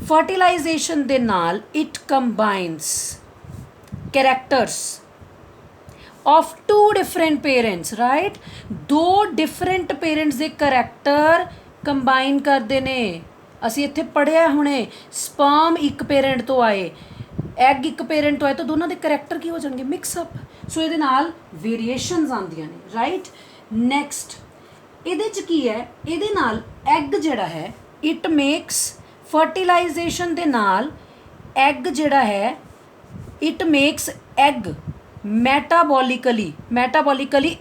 ਫਰਟੀਲਾਈਜੇਸ਼ਨ ਦੇ ਨਾਲ it combines characters of two different parents right ਦੋ different parents ਦੇ character combine ਕਰਦੇ ਨੇ ਅਸੀਂ ਇੱਥੇ ਪੜ੍ਹਿਆ ਹੁਣੇ sperm ਇੱਕ parent ਤੋਂ ਆਏ egg ਇੱਕ parent ਤੋਂ ਆਏ ਤਾਂ ਦੋਨਾਂ ਦੇ character ਕੀ ਹੋ ਜਾਣਗੇ mix up ਸੋ ਇਹਦੇ ਨਾਲ variations ਆਉਂਦੀਆਂ ਨੇ right next ਇਹਦੇ 'ਚ ਕੀ ਹੈ ਇਹਦੇ ਨਾਲ egg ਜਿਹੜਾ ਹੈ it makes fertilization ਦੇ ਨਾਲ egg ਜਿਹੜਾ ਹੈ it makes egg metabolically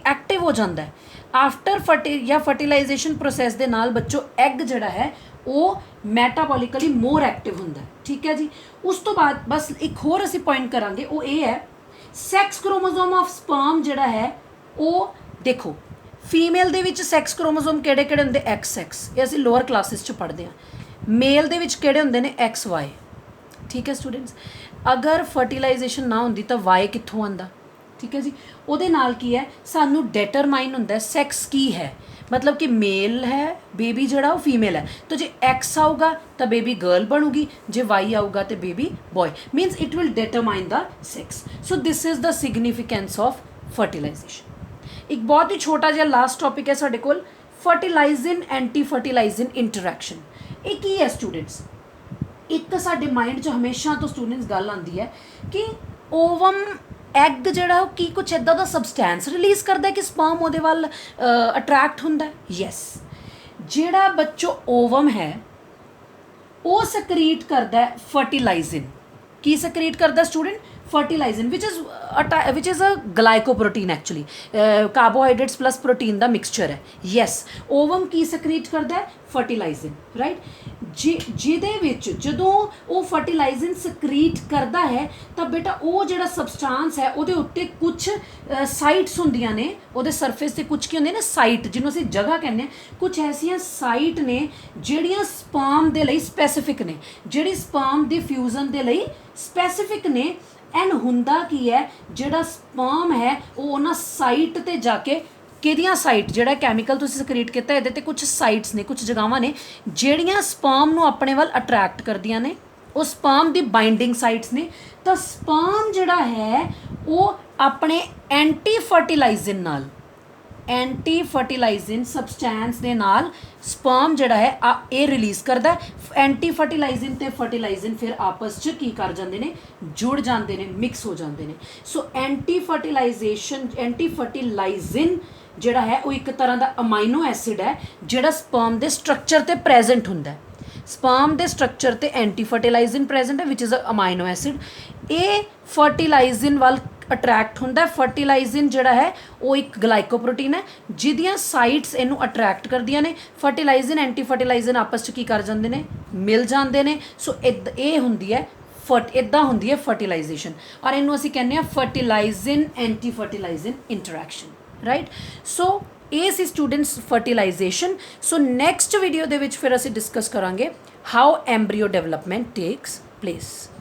active ਹੋ ਜਾਂਦਾ ਹੈ after fertilization process ਦੇ ਨਾਲ ਬੱਚੋ egg ਜਿਹੜਾ ਹੈ ਉਹ metabolically more active ਹੁੰਦਾ ਹੈ ठीक है जी। उस तो बाद बस एक होर असी पॉइंट करांगे, वो ये है सैक्स क्रोमोसोम ऑफ स्पर्म जिहड़ा है वो देखो फीमेल दे विच सैक्स क्रोमोसोम किहड़े किहड़े हुंदे एक्स एक्स, ये असी लोअर क्लासिस च पढ़ते हैं। मेल दे विच किहड़े हुंदे ने एक्स वाई, ठीक है स्टूडेंट्स। अगर फर्टिलाइजेशन ना होंदी तो वाई कित्थों आंदा, ठीक है जी। ਉਹਦੇ ਨਾਲ ਕੀ ਹੈ ਸਾਨੂੰ ਡਿਟਰਮਾਈਨ ਹੁੰਦਾ ਸੈਕਸ ਕੀ ਹੈ, मतलब कि मेल है बेबी जड़ा वो फीमेल है, तो जे एक्स आऊगा तो बेबी गर्ल बनूगी, जे वाई आऊगा तो baby boy, means it will determine the sex. So this is the significance of fertilisation. एक बहुत ही छोटा जिहा लास्ट टॉपिक है साडे कोल, फर्टिलाइजिन एंटी फर्टिलाइजिन इंटरैक्शन। ये की है स्टूडेंट्स, एक साडे माइंड च हमेशा तो स्टूडेंट्स गल आती है कि ओवम ਐਗ ਜਿਹੜਾ ਉਹ ਕੀ ਕੁਛ ਇੱਦਾਂ ਦਾ ਸਬਸਟੈਂਸ ਰਿਲੀਜ਼ ਕਰਦਾ ਕਿ ਸਪਰਮ ਉਹਦੇ ਵੱਲ ਅਟਰੈਕਟ ਹੁੰਦਾ। ਯੈਸ, ਜਿਹੜਾ ਬੱਚੋ ਓਵਮ ਹੈ ਉਹ ਸਕਰੀਟ ਕਰਦਾ ਫਰਟੀਲਾਈਜ਼ਨ। ਕੀ ਸਕਰੀਟ ਕਰਦਾ student? Fertilizin which is a glycoprotein, actually carbohydrates plus protein का मिक्सचर है। यस, ओवम की सकरीट करता है? Fertilizin, right. जिहदे विच जदों वो फर्टिलाइजन सकरीट करता है तो बेटा वो जिहड़ा सबसटांस है उहदे उत्ते कुछ साइट्स हुंदियां ने, उहदे सरफेस ते कुछ की हुंदे ने साइट, जिन्हों असीं जगह कहने, कुछ ऐसियां साइट ने जिहड़ियां स्पर्म दे लई स्पैसीफिक ने, जिहड़ी स्पर्म दी फ्यूजन दे लई स्पैसीफिक ने। एंड हुंदा की है जिहड़ा स्पर्म है वो उन्हां साइट ते जाके किहदियां साइट जिहड़ा कैमिकल तुसीं सकरीट किया इहदे ते कुछ साइट्स ने, कुछ जगहावां ने जिहड़ियां स्पर्म नूं अपने वल अट्रैक्ट करदियां ने, वो स्पर्म दी बाइंडिंग साइट्स ने। तो स्पर्म जिहड़ा है वो अपने एंटी फर्टिलाइजन नाल, एंटी फर्टिलाइजन सबसटैंस दे नाल स्पर्म जिहड़ा है ये रिलीज़ करदा है। एंटी फर्टिलाइजन ते फर्टिलाइजन फिर आपस च की कर जांदे ने, जुड़ जांदे ने, मिक्स हो जांदे ने। सो एंटी फर्टिलाइजन जिहड़ा है वो एक तरह का अमाइनो एसिड है जिहड़ा स्पर्म दे स्ट्रक्चर ते प्रेजेंट हुंदा है। स्पर्म दे स्ट्रक्चर ते एंटी फर्टिलाइजन प्रेजेंट है विच इज़ अ अमाइनो एसिड। ये फर्टिलाइजन वाल अट्रैक्ट होंदा है। फर्टिलाइजन जिहड़ा है वो एक ग्लाइकोप्रोटीन है जिहदियां साइट्स इनू अट्रैक्ट करदियां ने। फर्टिलाइजन एंटी फर्टिलाइजन आपस च की कर जांदे ने, मिल जांदे ने। सो ये हुंदी है इदां हुंदी है फर्टिलाइजेशन, और इनू असीं कहने आ fertilizin anti fertilizin interaction, right. So ये सी students fertilization. So next video दे विच फिर असीं डिस्कस करांगे how embryo development takes place.